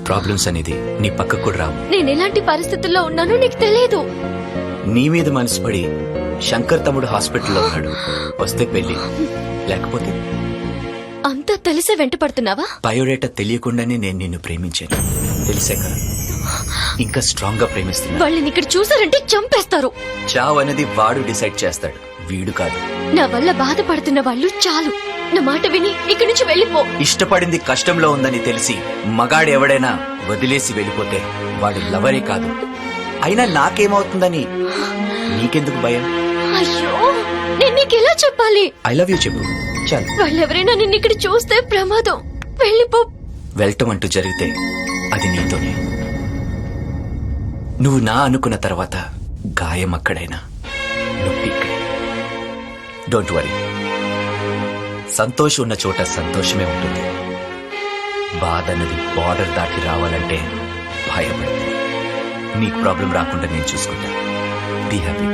ప్రాబ్లమ్స్ అనేది నీ పక్కకు కూడా రావు. నేను ఎలాంటి పరిస్థితుల్లో ఉన్నానో నీకు తెలియదు. నీ మీద మనసు పడి శంకర్ తమ్ముడు హాస్పిటల్లో ఉన్నాడు. వస్తే పెళ్లి, లేకపోతే అంతా తెలిసే వెంట పడుతున్నావా? బయోడేటా తెలియకుండానే నేను నిన్ను ప్రేమించాను. తెలిసాక ఇంకా స్ట్రాంగ్ గా ప్రేమిస్తున్నా. వాళ్ళని ఇక్కడ చూసారంటే చంపేస్తారు. చావ్ అనేది వాడు డిసైడ్ చేస్తాడు, వీడు కాదు. నా వల్ల బాధపడుతున్న వాళ్ళు చాలు. నా మాట విని ఇక్కడి నుంచి వెళ్ళిపో. ఇష్టపడింది కష్టంలో ఉందని తెలిసి మగాడు ఎవడైనా వదిలేసి వెళ్ళిపోతే వాడు లవరే కాదు. అయినా నాకేమవుతుందని నీకెందుకు భయం? అయ్యో, నేను నీకు ఎలా చెప్పాలి? ఐ లవ్ యూ చెప్పు చాలు. వాళ్ళెవరైనా నిన్ను ఇక్కడ చూస్తే ప్రమాదం. వెళ్ళిపో. వెళ్ళటం అంటూ జరిగితే అది నీతోనే. నువ్వు నా అనుకున్న తర్వాత గాయం అక్కడైనా, నొప్పి ఇక్కడే. Don't worry. సంతోషం ఉన్న చోట సంతోషమే ఉంటుంది. బాధ అన్నది బార్డర్ దాటి రావాలంటే భయపడుతుంది. నీకు ప్రాబ్లం రాకుండా నేను చూసుకుంటా. Be happy.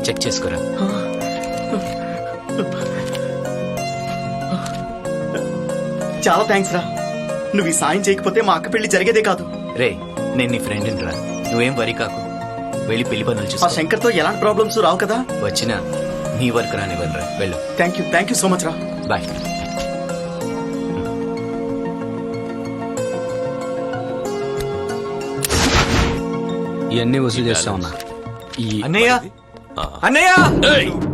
చెక్ చేసుకోరా. చాలా థ్యాంక్స్ రా. నువ్వు ఈ సాయం చేయకపోతే మా అక్క పెళ్లి జరిగేదే కాదు. రే, నేను నీ ఫ్రెండ్ రా. నువ్వేం వరి కాకు. వెళ్ళి పెళ్లి పనులు ఆ చూసుకో. శంకర్ తో ఎలాంటి ప్రాబ్లమ్స్ రావు కదా. వచ్చినా నీ వర్క్ రానివ్వనురా. వెళ్ళు. థ్యాంక్ యూ సో మచ్ రా. బాయ్. ఇవన్నీ వసూలు చేస్తా ఉన్నా. అన్నయ్య, అన్నయ్య,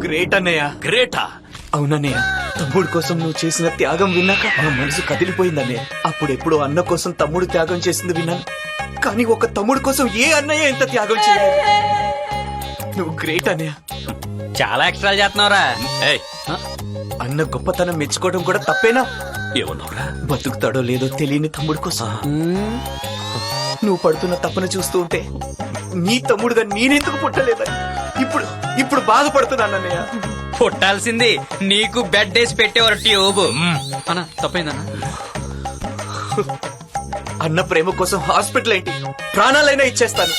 గ్రేట్ అన్నయ్య. గ్రేటా? అవునన్నయ్య, తమ్ముడు కోసం నువ్వు చేసిన త్యాగం విన్నాక నా మనసు కదిలిపోయిందన్నయ్య. అప్పుడెప్పుడు అన్న కోసం తమ్ముడు త్యాగం చేసింది విన్నాను, కానీ ఒక తమ్ముడు కోసం ఏ అన్నయ్య ఎంత త్యాగం చేయలేదు. నువ్వు గ్రేట్ అన్నయ్య. చాలా ఎక్స్ట్రా చేస్తున్నావురా. ఏయ్, అన్న గొప్పతనం మెచ్చుకోవడం కూడా తప్పేనా? ఏమన్నావురా? బతుకుతాడో లేదో తెలియని తమ్ముడు కోసం నువ్వు పడుతున్న తప్పన చూస్తూ ఉంటే నీ తమ్ముడుగా నేనెందుకు పుట్టలేదని ఇప్పుడు బాధపడుతున్నానన్నయ్య. పుట్టాల్సింది నీకు బెడ్ వేసి పెట్టేవారు ట్యూబ్. అన్న తప్పైందన్న. అన్న ప్రేమ కోసం హాస్పిటల్ ఏంటి, ప్రాణాలైనా ఇచ్చేస్తాను.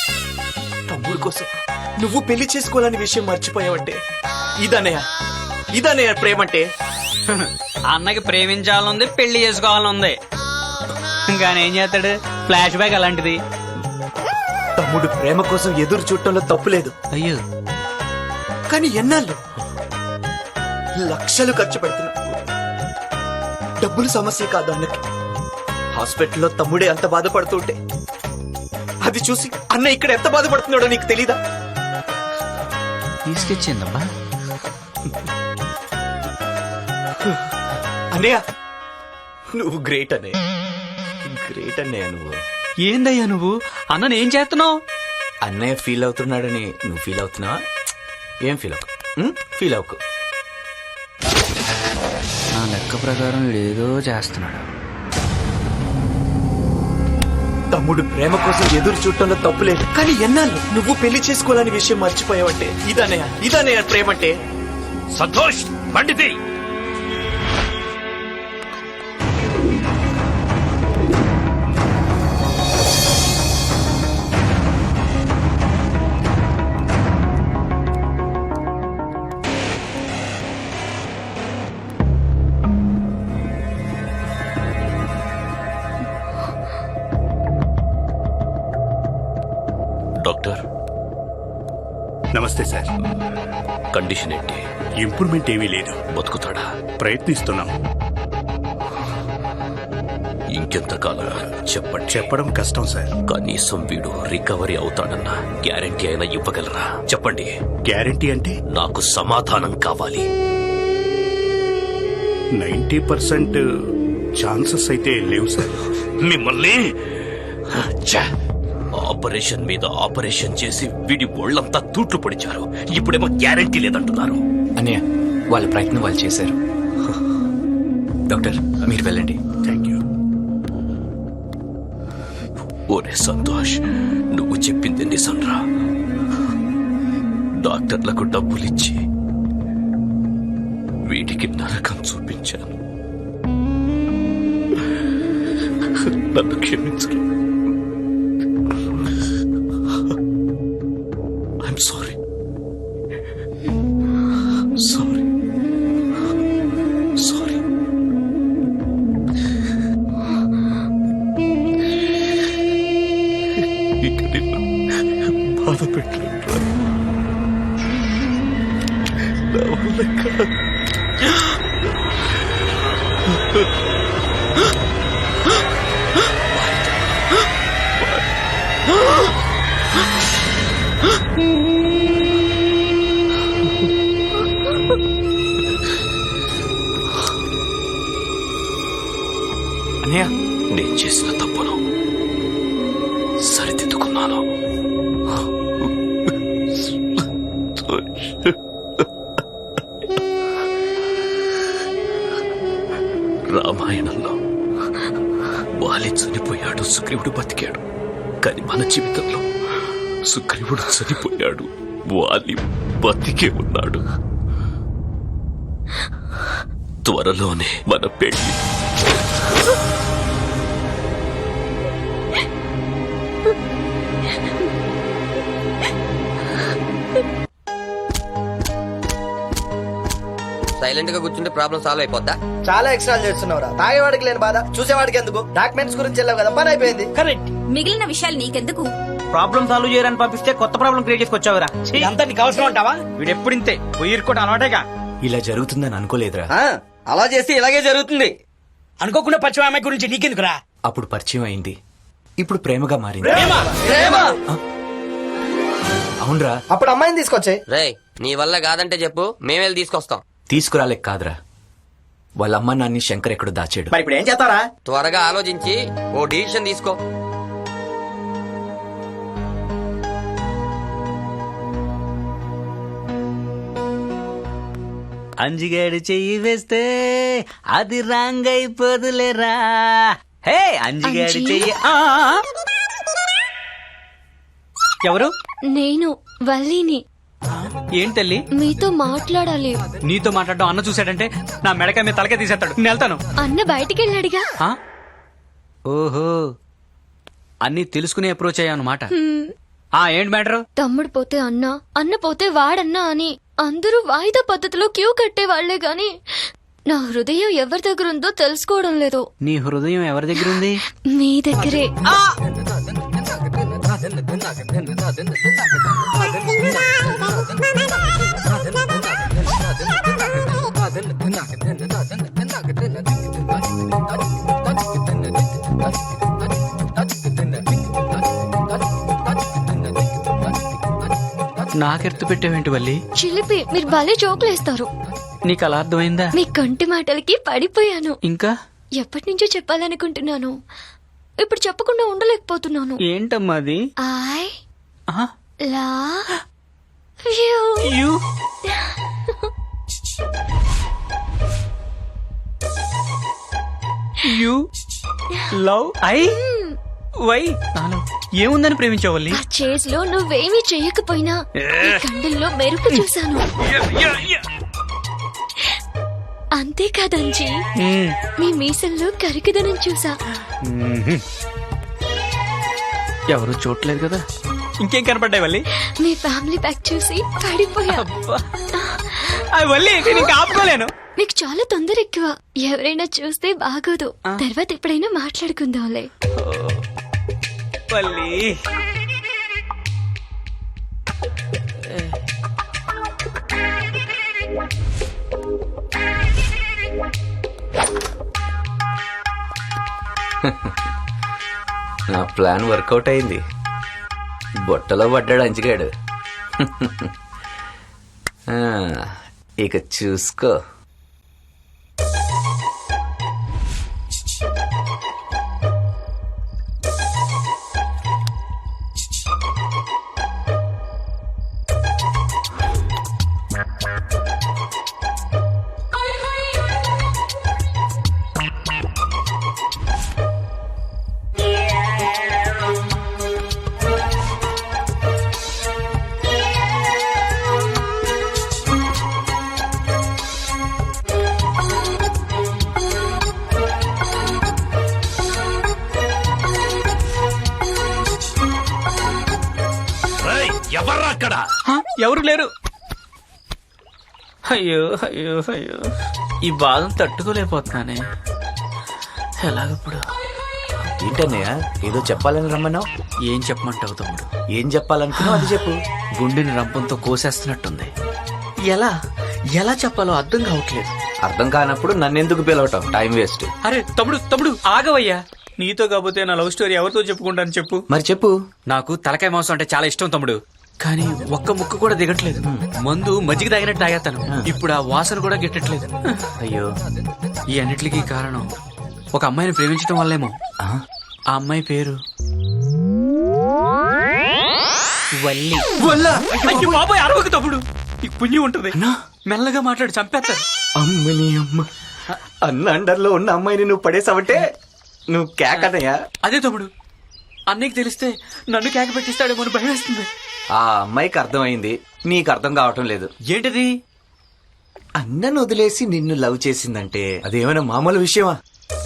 తమ్ముడు కోసం నువ్వు పెళ్లి చేసుకోవాలని విషయం మర్చిపోయావంటే ఇదన్నయ్య ప్రేమంటే. అన్నకి ప్రేమించాలనుంది, పెళ్లి చేసుకోవాలనుంది, కానీ ఏం చేస్తాడు? ఫ్లాష్ బ్యాక్ అలాంటిది. తమ్ముడు ప్రేమ కోసం ఎదురు చూడటంలో తప్పు లేదు. అయ్యో, కానీ ఎన్నాళ్ళు లక్షలు ఖర్చు పెడుతున్నా. డబ్బులు సమస్య కాదు అన్నకి. హాస్పిటల్లో తమ్ముడే అంత బాధపడుతుంటే అది చూసి అన్న ఇక్కడ ఎంత బాధపడుతున్నాడో నీకు తెలీదా? తీసుకొచ్చిందబ్బా. అన్నయ్య, నువ్వు గ్రేట్ అన్నయ్య. గ్రేట్ అన్నయ్య నువ్వు. ఏందయ్యా నువ్వు? అన్నని ఏం చేస్తున్నావు? అన్నయ్య ఫీల్ అవుతున్నాడని నువ్వు ఫీల్ అవుతున్నావా? ఏం ఫీల్ అవ్వకు. ఫీల్ అవ్వకు. నా లెక్క ప్రకారం ఏదో చేస్తున్నాడు. తమ్ముడు ప్రేమ కోసం ఎదురు చూడటంలో తప్పులేదు, కానీ ఎన్నాళ్ళు నువ్వు పెళ్లి చేసుకోవాలని విషయం మర్చిపోయావంటే ఇదన్నయ్య ప్రేమంటే. సంతోష్, పండితి. డాక్టర్, నమస్తే సార్. కండిషన్ ఏంటి? ఇంప్రూవ్మెంట్ ఏమీ లేదు. బతుకుతాడా? ప్రయత్నిస్తున్నాం. ఇంకెంతకాలం చెప్పండి. చెప్పడం కష్టం సార్. కనీసం వీడు రికవరీ అవుతాడన్న గ్యారెంటీ అయినా ఇవ్వగలరా? చెప్పండి. గ్యారెంటీ అంటే నాకు సమాధానం కావాలి. 90% ఛాన్సెస్ అయితే లేవు సార్. మిమ్మల్ని ఆపరేషన్ మీద ఆపరేషన్ చేసి వీడి ఒళ్ళంతా తూట్లు పొడిచారు. ఇప్పుడేమో గ్యారెంటీ లేదంటున్నారు. అన్నయ్య, వాళ్ళ ప్రయత్నం వాళ్ళు చేశారు. డాక్టర్, మీరు వెళ్ళండి. Thank you. ఓరే సంతోష్, నువ్వు చెప్పింది నిజంరా. డాక్టర్లకు డబ్బులిచ్చి వీడికి నరకం చూపించాను. నన్ను క్షమించరు. I'm sorry. సారీ. సారీ. ఇక నిన్ను బాధ పెట్టలేదురా. నా వల్ల కాదు. అన్నయ్య, నేను చేసిన తప్పును సరిదిద్దుకున్నాను. రామాయణంలో వాలి చనిపోయాడు, సుగ్రీవుడు బతికాడు. కానీ మన జీవితంలో సుగ్రీవుడు చనిపోయాడు, వాలి బతికే ఉన్నాడు. త్వరలోనే మన పెళ్లి. సైలెంట్ గా కూర్చుంటే ప్రాబ్లం సాల్వ్ అయిపోద్దా? చాలా ఎక్స్ట్రా చేస్తున్నావురా. తాగేవాడికి లేని బాధ చూసేవాడికి ఎందుకు? డాక్యుమెంట్స్ గురించి వెళ్ళావు కదా, పని అయిపోయింది. కరెక్ట్. మిగిలిన విషయాలు నీకెందుకు? ప్రాబ్లం సాల్వ్ చేయరని పంపిస్తే కొత్త ప్రాబ్లం క్రియేట్ చేసుకొచ్చావురా. అంతా నీకు అవసరం అంటావా? వీడు ఎప్పుడు ఇంతే పోయిరుకోవడం అలవాటేగా. ఇలా జరుగుతుందని అనుకోలేదురా. అలా చేస్తే ఇలాగే జరుగుతుంది. అనుకోకుండా పరిచయం అమ్మాయి గురించి నీకెందుకురా? అప్పుడు పరిచయం అయింది, ఇప్పుడు ప్రేమగా మారింది. అవునరా. అప్పుడు అమ్మాయిని తీసుకొచ్చాయి. రేయ్, నీ వల్ల కాదంటే చెప్పు, మేమే తీసుకొస్తాం. తీసుకురాలేక కాదురా, వాళ్ళ అమ్మ నాన్ని శంకర్ ఎక్కడో దాచాడు. మరి ఇప్పుడు ఏం చేస్తారా? త్వరగా ఆలోచించి ఓ డిసిషన్ తీసుకో. అంజిగాడు చెయ్యి వేస్తే అది రాంగ్ అయిపోదులేరా. హే అంజిగాడు చెయ్యి. ఎవరు? నేను వల్లిని. ఏం తల్లి? మీతో మాట్లాడాలి. నీతో మాట్లాడడం అన్న చూశాడంటే నా మెడకాయ మీద తలకే తీసేస్తాడు. నేను వెళ్తాను. అన్న బయటికి వెళ్ళాడుగా. ఆ? ఓహో, అన్ని తెలుసుకునే అప్రోచ్ అయ్యా అన్నమాట. ఏంటి మ్యాటర్? తమ్ముడు పోతే అన్న, అన్న పోతే వాడన్నా అని అందరూ వాయిదా పద్ధతిలో క్యూ కట్టే వాళ్లే గాని నా హృదయం ఎవరి దగ్గర ఉందో తెలుసుకోవడం లేదు. నీ హృదయం ఎవరి దగ్గర ఉంది? మీ దగ్గరే. నాకెర్తు పెట్టేవేంటి వల్లి? చిలిపి, మీరు భలే జోకులేస్తారు. నీకు అలా అర్థమైందా? మీ కంటి మాటలకి పడిపోయాను. ఇంకా ఎప్పటి నుంచో చెప్పాలనుకుంటున్నాను, ఇప్పుడు చెప్పకుండా ఉండలేకపోతున్నాను. ఏంటమ్మా అది? ఐ ఆ? Love you. You love I why? నాలో ఏముందని ప్రేమించవల్లి? ఆ చేజ్ లో నువ్వేమీ చెయ్యకపోయినా ఈ కండల్లో మెరుపు చూశాను. అంతేకాదంజీ, మీ మీసల్లో కరికిదనం చూసా. ఎవరు చూడలేదు కదా, ఇంకేం కనపడ్డాయి వల్లి? మీ ఫ్యామిలీ ప్యాక్ చూసి పడిపోయా. వల్లి నేను ఇంకా ఆపుకోలేను. మీకు చాలా తొందర ఎక్కువ. ఎవరైనా చూస్తే బాగోదు. తర్వాత ఎప్పుడైనా మాట్లాడుకుందాంలే. వల్లి నా ప్లాన్ వర్కౌట్ అయింది. బొట్టలో పడ్డాడు అంచిగాడు. ఆ, ఇక చూసుకో. ఎవర్రా అక్కడ? ఎవరు లేరు. అయ్యో అయ్యో అయ్యో, ఈ బాధను తట్టుకోలేకపోతున్నానే. ఎలాగప్పుడు? ఏంటన్నయ్య ఏదో చెప్పాలని రమ్మన్నావు? ఏం చెప్పమంటావు తమ్ముడు? ఏం చెప్పాలనుకున్నావు అది చెప్పు. గుండెని రంపంతో కోసేస్తున్నట్టుంది. ఎలా ఎలా చెప్పాలో అర్థం కావట్లేదు. అర్థం కానప్పుడు నన్నెందుకు పిలవటం? Time waste. అరే తమ్ముడు తమ్ముడు ఆగవయ్యా. నీతో కాకపోతే నా లవ్ స్టోరీ ఎవరితో చెప్పుకుంటాను చెప్పు. మరి చెప్పు. నాకు తలకాయ మాంసం అంటే చాలా ఇష్టం తమ్ముడు, కానీ ఒక్క ముక్క కూడా దిగట్లేదు. మందు మజ్జిగ తాగినట్టు తాగేస్తాను. ఇప్పుడు ఆ వాసన కూడా గిట్టట్లేదు. అయ్యో, ఈ అన్నిటికీ కారణం ఒక అమ్మాయిని ప్రేమించడం వల్లేమో. ఆ అమ్మాయి పేరు వల్లి. అయ్యో బాబాయ్, అరవకు తమ్ముడు, నీకు పుణ్యం ఉంటుంది. మెల్లగా మాట్లాడి చంపేస్తారు. అమ్మని అమ్మ, అన్న అండర్లో ఉన్న అమ్మాయిని నువ్వు పడేసావంటే నువ్వు కేకనయ్యా. అదే తమ్ముడు, అన్నయ్యకి తెలిస్తే నన్ను కేక పెట్టిస్తాడేమో అని భయం వేస్తుంది. ఆ అమ్మాయికి అర్థమైంది, నీకు అర్థం కావటం లేదు. ఏంటది? అన్నను వదిలేసి నిన్ను లవ్ చేసిందంటే అదేమైనా మామూలు విషయమా?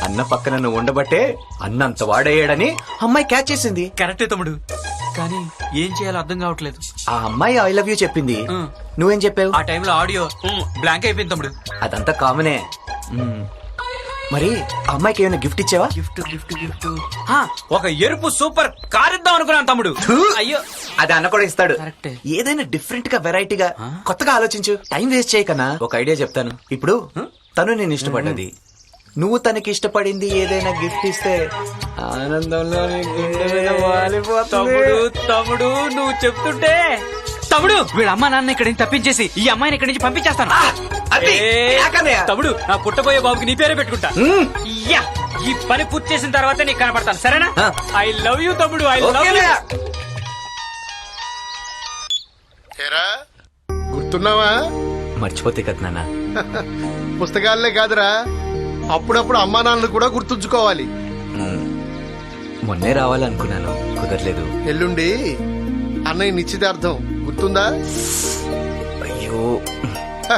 అన్న పక్కన నువ్వు ఉండబట్టే అన్నంత వాడయ్యాడని అమ్మాయి క్యాచ్ చేసింది. కరెక్టే తమ్ముడు, కానీ ఏం చేయాలో అర్థం కావట్లేదు. ఆ అమ్మాయి ఐ లవ్ యూ చెప్పింది, నువ్వేం చెప్పావు? ఆ టైంలో ఆడియో బ్లాంక్ అయిపోయింది తమ్ముడు. అదంతా కామనే. మరి ఆ అమ్మాయికి ఏమైనా గిఫ్ట్ ఇచ్చావా? గిఫ్ట్ గిఫ్ట్ గిఫ్ట్ ఒక ఎరుపు సూపర్ కార్ ఇద్దాం అనుకున్నాను తమ్ముడు. అయ్యో, అది అన్న కూడా ఇస్తాడు. కరెక్టే. ఏదైనా డిఫరెంట్ గా వెరైటీగా కొత్తగా ఆలోచించు. టైం వేస్ట్ చేయకన్నా ఒక ఐడియా చెప్తాను. ఇప్పుడు తను నేను ఇష్టపడ్డది, నువ్వు తనకి ఇష్టపడింది ఏదైనా గిఫ్ట్ ఇస్తే ఆనందంలో నీ గుండె మీద వాలిపోతుంది. తమ్ముడు తమ్ముడు నువ్వు చెప్తుంటే తమ్ముడు, వీళ్ళ అమ్మా నాన్న ఇక్కడి నుంచి తప్పించేసి ఈ అమ్మాయిని ఇక్కడి నుంచి పంపించేస్తాను. అది ఏ, తమ్ముడు, నా పుట్టబోయే బాబుకి నీ పేరే పెట్టుకుంటా. యా, ఈ పని పూర్తి చేసిన తర్వాత నీకు కనపడతాను, సరేనా? ఐ లవ్ యూ తమ్ముడు, ఐ లవ్ యూ. గుర్తున్నావా? మర్చిపోతే కదా నాన్న. పుస్తకాలనే కాదురా, అప్పుడప్పుడు అమ్మా నాన్నలు కూడా గుర్తుంచుకోవాలి. మొన్నే రావాలనుకున్నాను, కుదరలేదు. ఎల్లుండి అన్నయ్య నిశ్చితార్థం గుర్తుందా? అయ్యో, హ,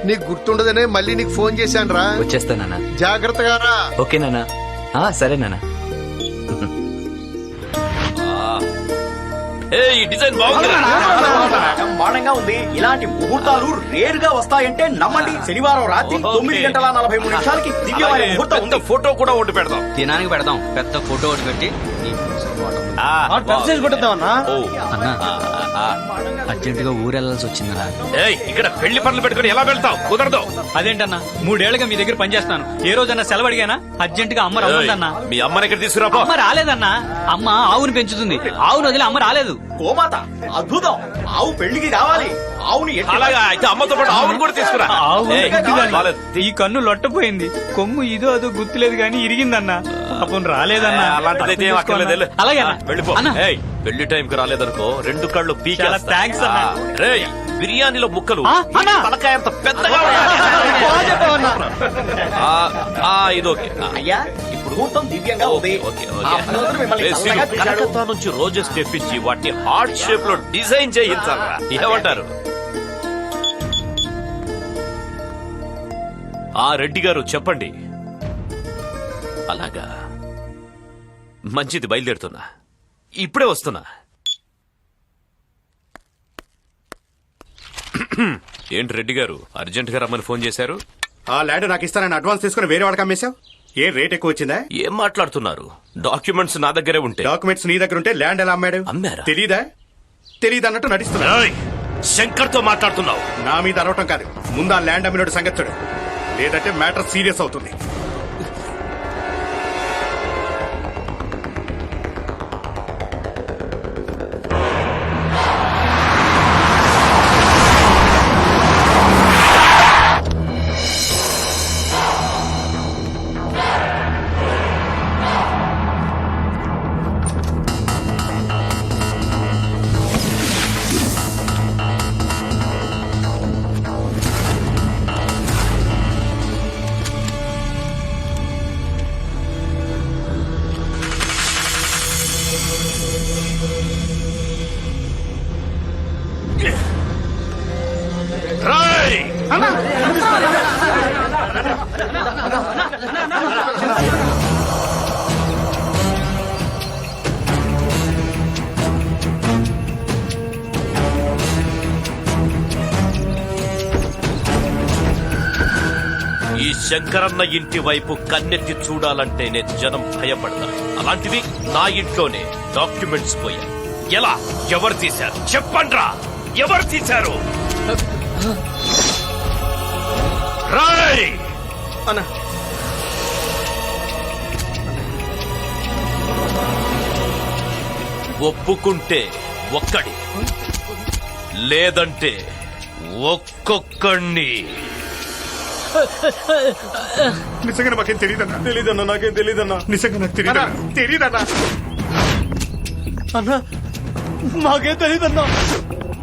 నీకు గుర్తుండదనే మళ్ళీ నీకు ఫోన్ చేశాను రా. వచ్చేస్తా నాన్న. జాగ్రత్తగా రా. ఓకే నాన్న. సరే నాన్న. ఈ డిజైన్ బాగుంది. బ్రహ్మాండంగా ఉంది. ఇలాంటి ముహూర్తాలు రేరుగా వస్తాయంటే నమ్మండి. శనివారం రాత్రి 9:43 దివ్యమైన ముహూర్తం ఉంది. ఫోటో కూడా ఒకటి పెడదాం. దినానికి పెడదాం పెద్ద ఫోటో ఒకటి పెట్టి. అర్జెంట్ గా ఊరెళ్లాల్సి వచ్చిందన్నా. ఇక్కడ పెళ్లి పనులు పెట్టుకుని ఎలా వెళ్తావు? కుదరదు. అదేంటన్నా, 3 ఏళ్లుగా మీ దగ్గర పనిచేస్తాను, ఏ రోజన్నా సెలవు అడిగానా? అర్జెంట్ గా అమ్మ రమ్మందన్నా. మీ అమ్మని ఇక్కడ తీసుకురా. అమ్మ రాలేదన్నా. అమ్మ ఆవుని పెంచుతుంది, ఆవును వదిలి అమ్మ రాలేదు. గోమాత అద్భుతం. ఆవు పెళ్లికి రావాలి. ఆవుని అలాగా అయితే అమ్మతో పాటు ఆవును కూడా తీసుకురా. ఆవు గుర్తుగాలేదు. ఈ కన్ను లొట్టపోయింది, కొమ్ము ఇదో అదో గుర్తులేదు గాని ఇరిగిందన్నా. పాపం రాలేదన్నా. అలాంటిదైతే ఏం అక్కర్లేదు. అలాగే వెళ్ళిపో. పెళ్లి టైంకి రాలేదనుకో 2 కళ్ళు పీకే. చాలా థాంక్స్ అన్నా. రేయ్, బిర్యానీలో ముక్కలు అన్నా. తలకాయ అంత పెద్దగా ఇది ఓకే. అయ్యా, ఇప్పుడు ముహూర్తం దివ్యంగా ఉంది. కలకత్తా నుంచి రోజెస్ తెప్పించి వాటిని హార్ట్ షేప్ లో డిజైన్ చేయించాలరా. ఏమంటారు? రెడ్డి గారు చెప్పండి. అలాగా, మంచిది, బయలుదేరుతున్నా, ఇప్పుడే వస్తున్నా. ఏంటి రెడ్డి గారు అర్జెంట్ గా రమ్మని ఫోన్ చేశారు? ఆ ల్యాండ్ నాకు ఇస్తానని అడ్వాన్స్ తీసుకుని వేరే వాడికి అమ్మేశావు. ఏ రేట్ ఎక్కువ వచ్చిందా? ఏం మాట్లాడుతున్నారు? డాక్యుమెంట్స్ నా దగ్గరే ఉంటే. డాక్యుమెంట్స్ నీ దగ్గర ఉంటే ల్యాండ్ ఎలా అమ్మాడు? అమ్మారా? తెలీదా అన్నట్టు నటిస్తున్నా. శంకర్ తో మాట్లాడుతున్నావు? నా మీద అరవటం కాదు, ముందు ఆ ల్యాండ్ అమ్మినోడు సంగతుడు, లేదంటే మ్యాటర్ సీరియస్ అవుతుంది. శంకరన్న ఇంటి వైపు కన్నెత్తి చూడాలంటేనే జనం భయపడతారు. అలాంటిది నా ఇంట్లోనే డాక్యుమెంట్స్ పోయాయి. ఎలా? ఎవరు తీశారు? చెప్పండ్రా, ఎవరు తీశారు? రాయ్! అన్నా ఒప్పుకుంటే ఒక్కడి, లేదంటే ఒక్కొక్కడిని. నిజంగా నాకేం తెలియదన్నా. తెలీదన్నా, నాకేం తెలీదన్నా. నిజంగా నాకు తెలియదన్నా. తెలియదన్నా. అన్నా మాకేం తెలీదన్నా.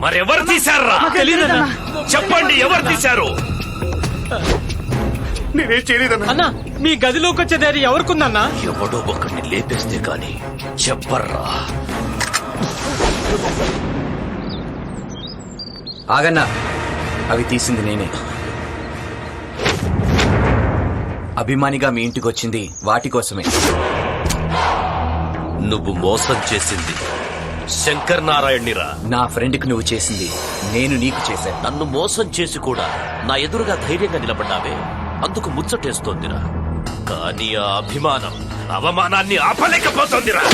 మరెవరు తీశారా? తెలీదన్నా. చెప్పండి, ఎవరు తీశారు? నేనేం చేయలేదన్నా. అన్నా మీ గదిలోకి వచ్చే దారి ఎవరికుందన్నా? ఎవడో ఒకరిని లేపేస్తే గాని చెప్పర్రా. ఆగన్నా, అవి తీసింది నేనే. అభిమానిగా మీ ఇంటికి వచ్చింది వాటి కోసమే. నువ్వు మోసం చేసింది శంకర్ నారాయణ్నిరా. నా ఫ్రెండ్కి నువ్వు చేసింది నేను నీకు చేశాను. నన్ను మోసం చేసి కూడా నా ఎదురుగా ధైర్యంగా నిలబడ్డావే, అందుకు ముచ్చటేస్తోందిరా. కానీ ఆ అభిమానం అవమానాన్ని ఆపలేకపోతోందిరా.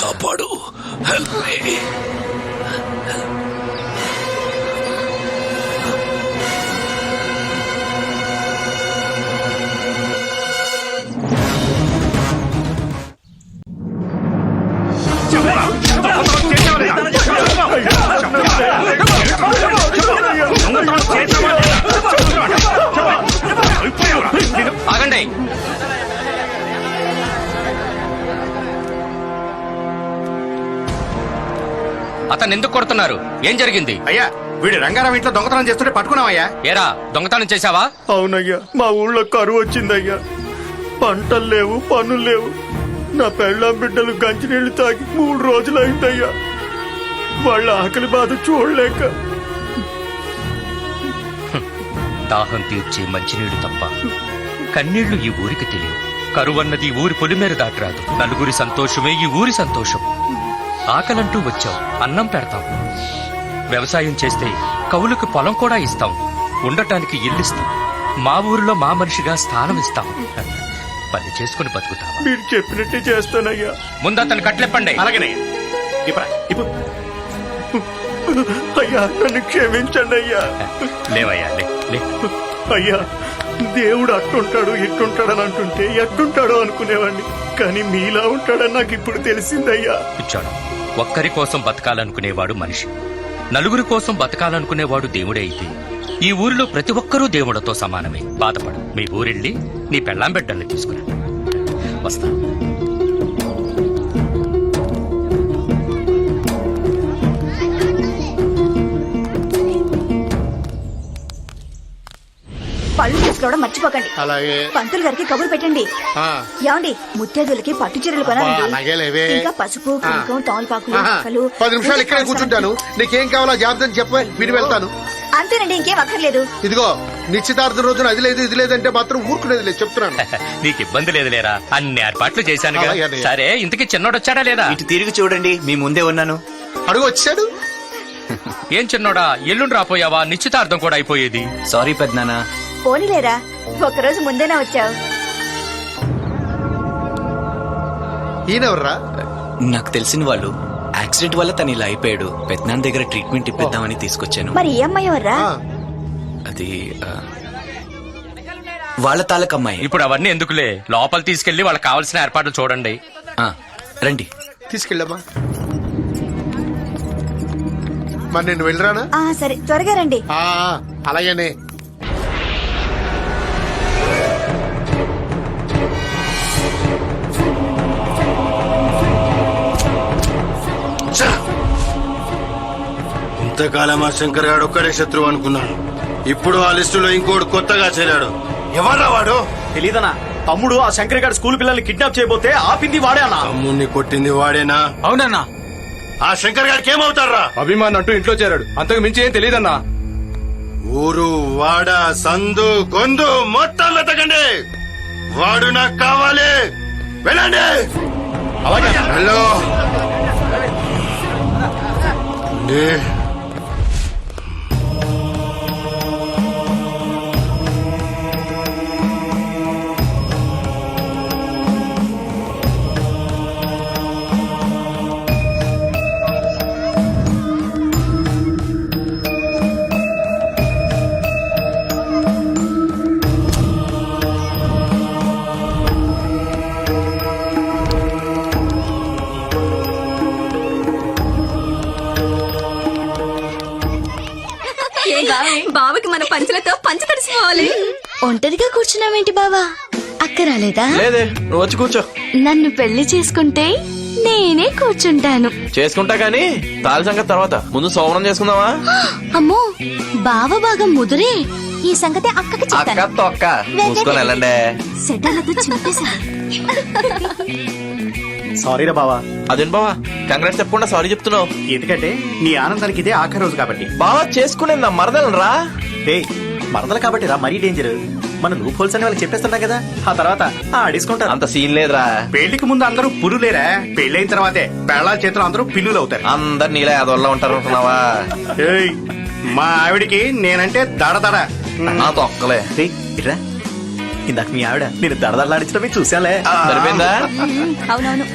కాపాడు. Help me. ఆగండి. అతను ఎందుకు కొడుతున్నారు? ఏం జరిగింది? అయ్యా, వీడు రంగారావు ఇంట్లో దొంగతనం చేస్తుంటే పట్టుకున్నావయ్యా. ఏరా, దొంగతనం చేశావా? అవునయ్యా, మా ఊళ్ళో కరువు వచ్చిందయ్యా. పంటలు లేవు, పనులు లేవు. నా పెళ్ళాం బిడ్డలు గంజినీళ్లు తాగి 3 రోజులైందయ్యా. వాళ్ళ ఆకలి బాధ చూడలేక. దాహం తీర్చే మంచినీడు తప్ప కన్నీళ్లు ఈ ఊరికి తెలియవు. కరువన్నది ఊరి పొలిమేర దాటరాదు. నలుగురి సంతోషమే ఈ ఊరి సంతోషం. ఆకలంటూ వచ్చావు, అన్నం పెడతాం. వ్యవసాయం చేస్తే కవులకు పొలం కూడా ఇస్తాం. ఉండటానికి ఇల్లిస్తాం. మా ఊరిలో మా మనిషిగా స్థానం ఇస్తాం. పని చేసుకుని బతుకుతావా? మీరు చెప్పినట్టే చేస్తానయ్యా. ముందు అతను కట్లెప్పండి. అలాగేనయ్యా. ఇప్పుడు అయ్యా, నన్ను క్షమించండి అయ్యా. లేవయ్యా, లే. అయ్యా, దేవుడు అట్టుంటాడు ఇట్టుంటాడని అంటుంటే ఎట్టుంటాడో అనుకునేవాడిని. కానీ మీలా ఉంటాడని నాకు ఇప్పుడు తెలిసిందయ్యా. కూర్చోడు. ఒక్కరి కోసం బతకాలనుకునేవాడు మనిషి, నలుగురి కోసం బతకాలనుకునేవాడు దేవుడే అయితే ఈ ఊరిలో ప్రతి ఒక్కరూ దేవుడితో సమానమే. బాధపడు. మీ ఊరెళ్ళి నీ పెళ్ళాం బిడ్డల్ని తీసుకురా. వస్తా. పళ్ళు తీసుకురావడం మర్చిపోకండి. అలాగే. పంతులు గారికి కబురు పెట్టండి. ఆ. ఏమండి ముత్తేదులకి పట్టు చీరలు కొనాలండి. అలాగేలేవే. ఇంకా పసుపు కుంకుమ తమలపాకులు మొక్కలు. 10 నిమిషాలు ఇక్కడే కూర్చుంటాను. నీకేం కావాలో జాబితా చెప్ప విని వెళ్తాను. అంతేనండి, ఇంకేం అక్కర్లేదు. ఇదిగో నిశ్చితార్థం రోజున అది లేదు ఇది లేదంటే మాత్రం ఊరుకునేది లేదు చెప్తున్నాను. నీకు ఇబ్బంది లేదు లేరా, అన్ని ఏర్పాట్లు చేశాను. అలాగే అన్నయ్య. సరే, ఇంతకీ చిన్నోడు వచ్చాడా లేదా? ఇటు తిరిగి చూడండి, మీ ముందే ఉన్నాను. అడుగు వచ్చాడు. ఏం చిన్నోడా, ఎల్లుండి రాపోయావా? నిశ్చితార్థం కూడా అయిపోయేది. సారీ పెద్దనాన్న. పోనీలేరా, ఒక్కరోజు ముందేనా వచ్చావు. ఈయనెవర్రా? నాకు తెలిసిన వాళ్ళు. యాక్సిడెంట్ వల్ల తను ఇలా అయిపోయాడు. పెద్దనాన్న దగ్గర ట్రీట్మెంట్ ఇప్పిద్దామని తీసుకొచ్చాను. మరి ఏ అమ్మాయి ఎవర్రా? అది వాళ్ళ తాలూకమ్మాయి. ఇప్పుడు అవన్నీ ఎందుకులే, లోపల తీసుకెళ్లి వాళ్ళకి కావాల్సిన ఏర్పాట్లు చూడండి. రండి. తీసుకెళ్ళమ్మా. మరి నేను వెళ్ళరానా? సరే, త్వరగా రండి. అలాగేనే. ఇంతకాలం ఆ శంకర్ గారు ఒక్కడే శత్రువు అనుకున్నాను. ఇప్పుడు ఆ లిస్టులో ఇంకోటి కొత్తగా చేరాడు. ఎవర్రా వాడు? తెలీదనా? తమ్ముడు ఆ శంకర్ గారి స్కూల్ పిల్లల్ని కిడ్నాప్ చేయబోతే ఆపింది వాడే అన్నా. తమ్ముడిని కొట్టింది వాడేనా? అవునన్నా. ఆ శంకర్ గారికి ఏమవుతారా? అభిమాన్ అంటూ ఇంట్లో చేరాడు, అంతకు మించి ఏం తెలియదన్నా. ఊరు వాడ సందు గొందు మొత్తం వెతకండి. వాడు నాకు కావాలి. వెళ్ళండి. హలో. బావకి మన పంచలతో పంచ తడిసిపోవాలి. ఒంటరిగా కూర్చున్నావేంటి బావా? అక్క రాలేదా? లేదే, నువ్వు వచ్చి కూర్చో. నన్ను పెళ్లి చేసుకుంటే నేనే కూర్చుంటాను. చేసుకుంటా గానీ తాళి సంగతి తర్వాత, ముందు సోమరం చేసుకుందామా? అమ్మో, బావ బాగా ముదురే. ఈ సంగతి అక్కకి చెప్తాను. తొక్క మూసుకొని వెళ్ళండి. సెటర్లతో చింపేశా. సారీ రా బావా. అదేం బావా, కంగ్రాట్స్ చెప్పకుండా సారీ చెప్తున్నావు? ఎందుకంటే నీ ఆనందానికి ఇదే ఆఖరి రోజు కాబట్టి. బావా చేసుకునే నా మరదలను రా. మరదలు కాబట్టి రా, మరీ డేంజర్. మన లూప్ హోల్స్ అని వాళ్ళకి చెప్పేస్తున్నా కదా, ఆ తర్వాత డిస్కౌంట్. అంత సీన్ లేదురా. పెళ్లికి ముందు అందరూ పురులేరా, పెళ్ళైన తర్వాతే పెళ్ళాల చేతులు అందరూ పిల్లులు అవుతారు. అందరు నీలా అదొల్లా ఉంటారు అనుకున్నావా? మా ఆవిడికి నేనంటే దడదడ. తొక్కలే. ఇట్రా, ఇందాక మీ ఆవిడ నేను దడదడలాడించడమే చూసాలే. సరిపోయిందా? అవునవును.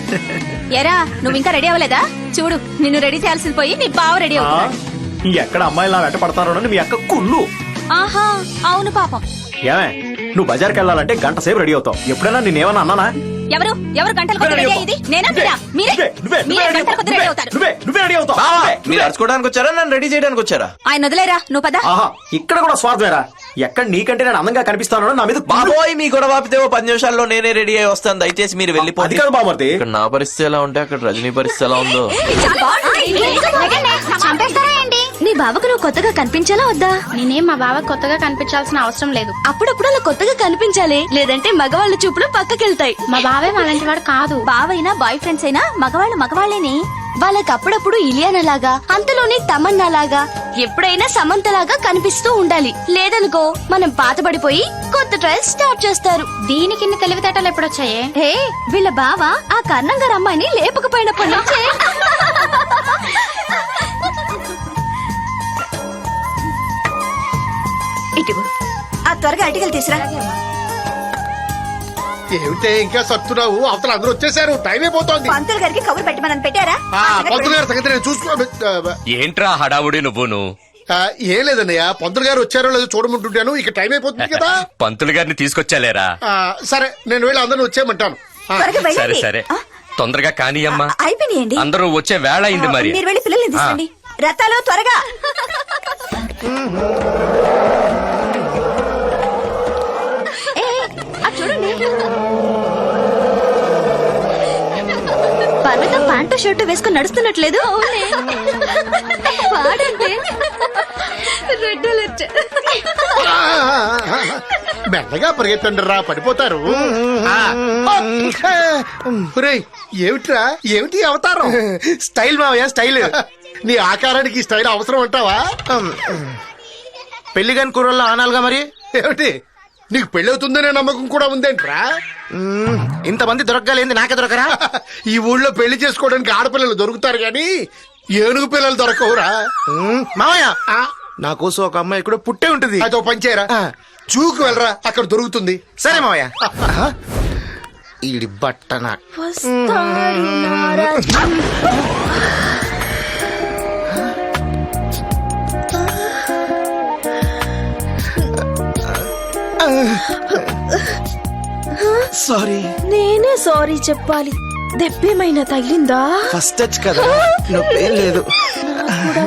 ఎరా, నువ్వు ఇంకా రెడీ అవ్వలేదా? చూడు, నిన్ను రెడీ చేయాల్సింది పోయి నీ బావ రెడీ అవుతున్నాడు. ఎక్కడ అమ్మాయిలు నా వెంట పడతారో మీ అక్క కుళ్ళు. ఆహా, అవును పాపం. ఏమే, నువ్వు బజార్కి వెళ్ళాలంటే గంట సేపు రెడీ అవుతావు. ఎప్పుడైనా నేనేమన్నా అన్నానా? ఎవరు గంటల కొద్ది రెడీ అయ్యేది? నేనా మీరా? మీరే గంటల కొద్ది రెడీ అవుతారు. నువ్వే రెడీ అవుతావు. మీరు అరుచుకోవడానికి వచ్చారా, నన్ను రెడీ చేయడానికి వచ్చారా? ఆయన వదిలేరా, నువ్వు పద. ఆహా, ఇక్కడ కూడా స్వార్థమేరా. ఎక్కడ నీకంటే నేను అందంగా కనిపిస్తాను నా మీద. బాబోయ్, మీ గొడవ ఆపితే 10 నిమిషాల్లో నేనే రెడీ అయ్యి వస్తాను. దయచేసి మీరు వెళ్ళిపోతే. అది కాదు బామర్ది. ఇక్కడ నా పరిస్థితి ఎలా ఉంటే అక్కడ రజనీ పరిస్థితి ఎలా ఉందో. చంపేస్తారా ఏంటి? నీ బావకు నువ్వు కొత్తగా కనిపించాలా వద్దా? నేనేం మా బావ కొత్తగా కనిపించాల్సిన అవసరం లేదు. అప్పుడప్పుడు అలా కొత్తగా కనిపించాలి, లేదంటే మగవాళ్ళ చూపులు పక్కకెళ్తాయి. మా బావే అలాంటి వాడు కాదు. బావైనా బాయ్ ఫ్రెండ్స్ అయినా మగవాళ్ళు మగవాళ్ళేనే. వాళ్ళకి అప్పుడప్పుడు ఇలియానలాగా, అంతలోనే తమన్నాలాగా, ఎప్పుడైనా సమంతలాగా కనిపిస్తూ ఉండాలి. లేదనుకో మనం పాతబడిపోయి కొత్త ట్రయల్స్ స్టార్ట్ చేస్తారు. దీనికి ఇన్ని తెలివితేటలు ఎప్పుడొచ్చాయే? హే, వీళ్ళ బావ ఆ కర్ణం గారు అమ్మాయిని లేపకపోయినప్పటి నుంచే. ఇటు ఆ త్వరగా అటికలు తీసురా. ఏమిటే ఇంకా సత్తున్నావు? అవతల అందరూ వచ్చేసారు, టైం అయిపోతోంది. పంతులు గారికి కబురు పెట్టమని పెట్టారా? పంతులు గారి సంగతి నేను చూసుకో. ఏంట్రా హడావుడి నువ్వును? ఏం లేదన్నయ్య, పంతులు గారు వచ్చారో లేదో చూడమంటుంటాను. ఇక టైం అయిపోతుంది కదా. పంతులు గారిని తీసుకొచ్చాలేరా? సరే, నేను వెళ్ళి అందరిని వచ్చేయమంటాను. త్వరగా సరే వెళ్ళండి. సరే, తొందరగా కానీయమ్మా. అయిపోయినాయండి. అందరూ వచ్చే వేళ అయింది మరి. మీరు వెళ్ళి పిల్లల్ని తీసుకోండి. రథాలు త్వరగా. చూడండి, పర్వతం ప్యాంటు షర్టు వేసుకుని నడుస్తున్నట్లేదు. వాడంటే రెడ్ అలర్ట్. మెల్లగా పరిగెత్తండి రా, పడిపోతారు. ఒరేయ్, ఏమిట్రా, ఏమిటి అవతారం? స్టైల్ మావయ్య స్టైల్. నీ ఆకారానికి ఈ స్టైల్ అవసరం అంటావా? పెళ్లి కాని కుర్రల్లో ఆనాలుగా మరి. ఏమిటి, నీకు పెళ్ళవుతుందనే నమ్మకం కూడా ఉందేంట్రా? ఇంతమంది దొరకలేంది నాకే దొరకరా? ఈ ఊళ్ళో పెళ్లి చేసుకోవడానికి ఆడపిల్లలు దొరుకుతారు గాని ఏనుగు పిల్లలు దొరకవురా. మావయ్య, నా కోసం ఒక అమ్మాయి కూడా పుట్టే ఉంటుంది. అదో పంచేరా, చూకు వెళ్ళరా, అక్కడ దొరుకుతుంది. సరే మావయ్య. ఈడి బట్టన సారీ. నేనే సారీ చెప్పాలి. దెబ్బేమైనా తగిలిందా? ఫస్ట్ టచ్ కదా, నొప్పేం లేదు.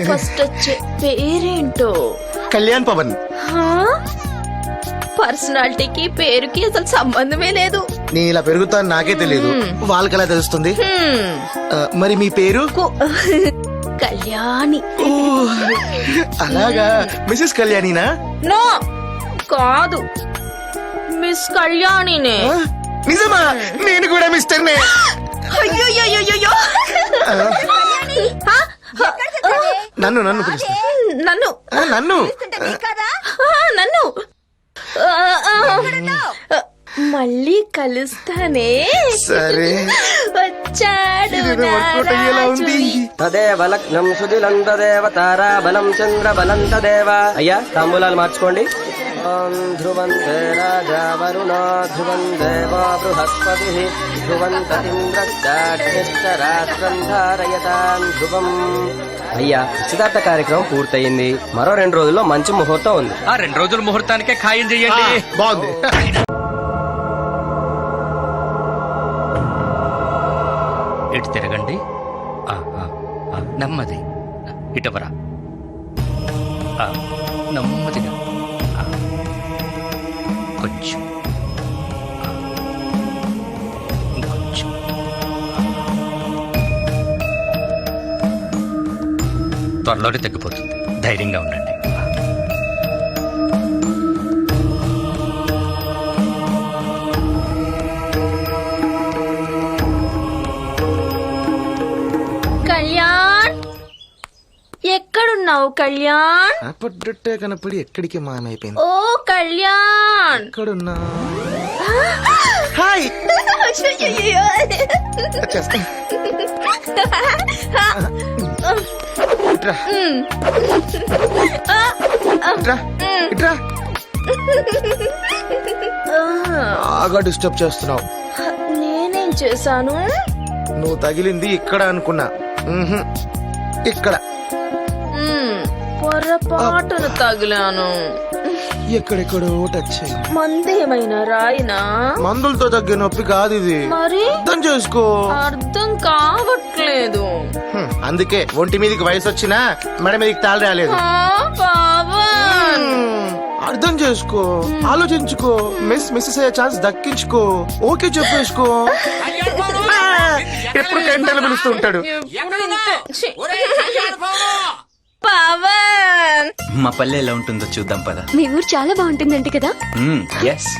ఫస్ట్ వచ్చే పేరేంటో? కళ్యాణ్ పవన్. పర్సనాలిటీకి పేరుకి అసలు సంబంధమే లేదు. నేను ఇలా పెరుగుతాను నాకే తెలియదు, వాళ్ళకి ఎలా తెలుస్తుంది? మరి మీ పేరు? కళ్యాణి. అలాగా, మిసెస్ కళ్యాణినా? నో, కాదు, మిస్ కళ్యాణినే. నిజమా? నేను కూడా మిస్టర్నే. అయ్యో నన్ను నన్ను పిలుస్తా. నన్ను నన్ను నన్ను మళ్ళీ కలుస్తానే. సరే. వచ్చాడు ఇదేదో వర్కౌట్ అయ్యేలా ఉంది. తదేవ లగ్నం సుదిలం తదేవ తారాబలం చంద్రబలం తదేవ. అయ్యా, తాంబూలాలు మార్చుకోండి. ధ్రువంతే రాజా వరుణో ధ్రువం దేవో బృహస్పతి ధ్రువంతరింద్రశ్చ రాత్రం ధారయతాం ధ్రువం. అయ్యా, నిశ్చితార్థ కార్యక్రమం పూర్తయింది. మరో 2 రోజుల్లో మంచి ముహూర్తం ఉంది. ఆ 2 రోజుల ముహూర్తానికే ఖాయం చెయ్యండి. బాగుంది. ఇటు తిరగండి. నెమ్మది. ఇటవరా. నెమ్మదిగా. కొంచెం. ఇంకొంచెం. త్వరలోనే తగ్గిపోతుంది, ధైర్యంగా ఉండండి. కళ్యాణ్, ఎక్కడున్నావు కళ్యాణ్? పడ్డట్టే కనపడి ఎక్కడికి మాయమైపోయింది. ఓ కళ్యాణ్, ఎక్కడున్నా? హాయ్. వచ్చేస్తా. ఇట్రా. ఇట్రా. ఇట్రా. బాగా డిస్టర్బ్ చేస్తున్నావు. నేనేం చేశాను? నువ్వు తగిలింది ఇక్కడ అనుకున్నా. ఇక్కడ. పొరపాటును తగిలాను. ఎక్కడెక్కడో టచ్ అయ్యింది. మందేమైనా రాయినా? మందులతో తగ్గే నొప్పి కాదు ఇది, మరి అర్థం చేసుకో. అర్థం కావట్లేదు. అందుకే ఒంటి మీదకి వయసు వచ్చినా మెడ మీదకి తాళి రాలేదు. పావన్, అర్థం చేసుకో, ఆలోచించుకో, మిస్సెస్ అయ్యే ఛాన్స్ దక్కించుకో. ఓకే చెప్పేసుకో. ఎప్పుడు గంటలు పిలుస్తూ ఉంటాడు. పవన్, మా పల్లె ఎలా ఉంటుందో చూద్దాం పద. మీ ఊరు చాలా బాగుంటుందంట కదా? ఎస్.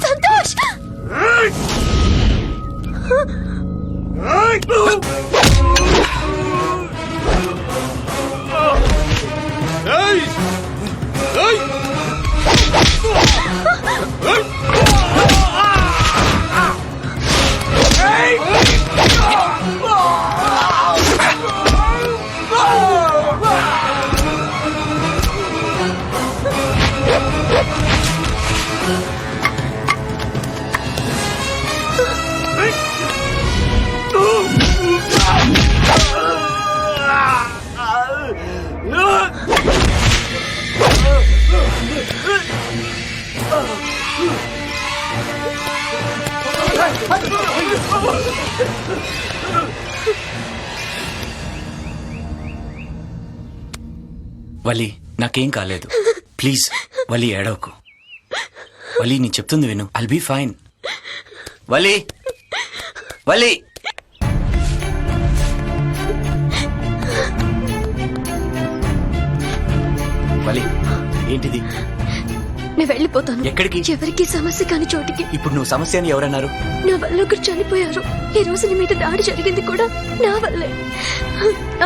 సంతోష్, వలి నాకేం కాలేదు ప్లీజ్ వలి ఏడవకు వలి నేను చెప్తుంది విను ఐల్ బీ ఫైన్ వలి వలి వలి ఏంటిది నేను వెళ్ళిపోతాను. ఎక్కడికి? ఎవరికి సమస్య కాని చోటికి. ఇప్పుడు నువ్వు సమస్య అని ఎవరన్నారు? నా వల్ల ఒకరు చనిపోయారు. ఈ రోజు నీ మీద దాడి జరిగింది కూడా నా వల్లే.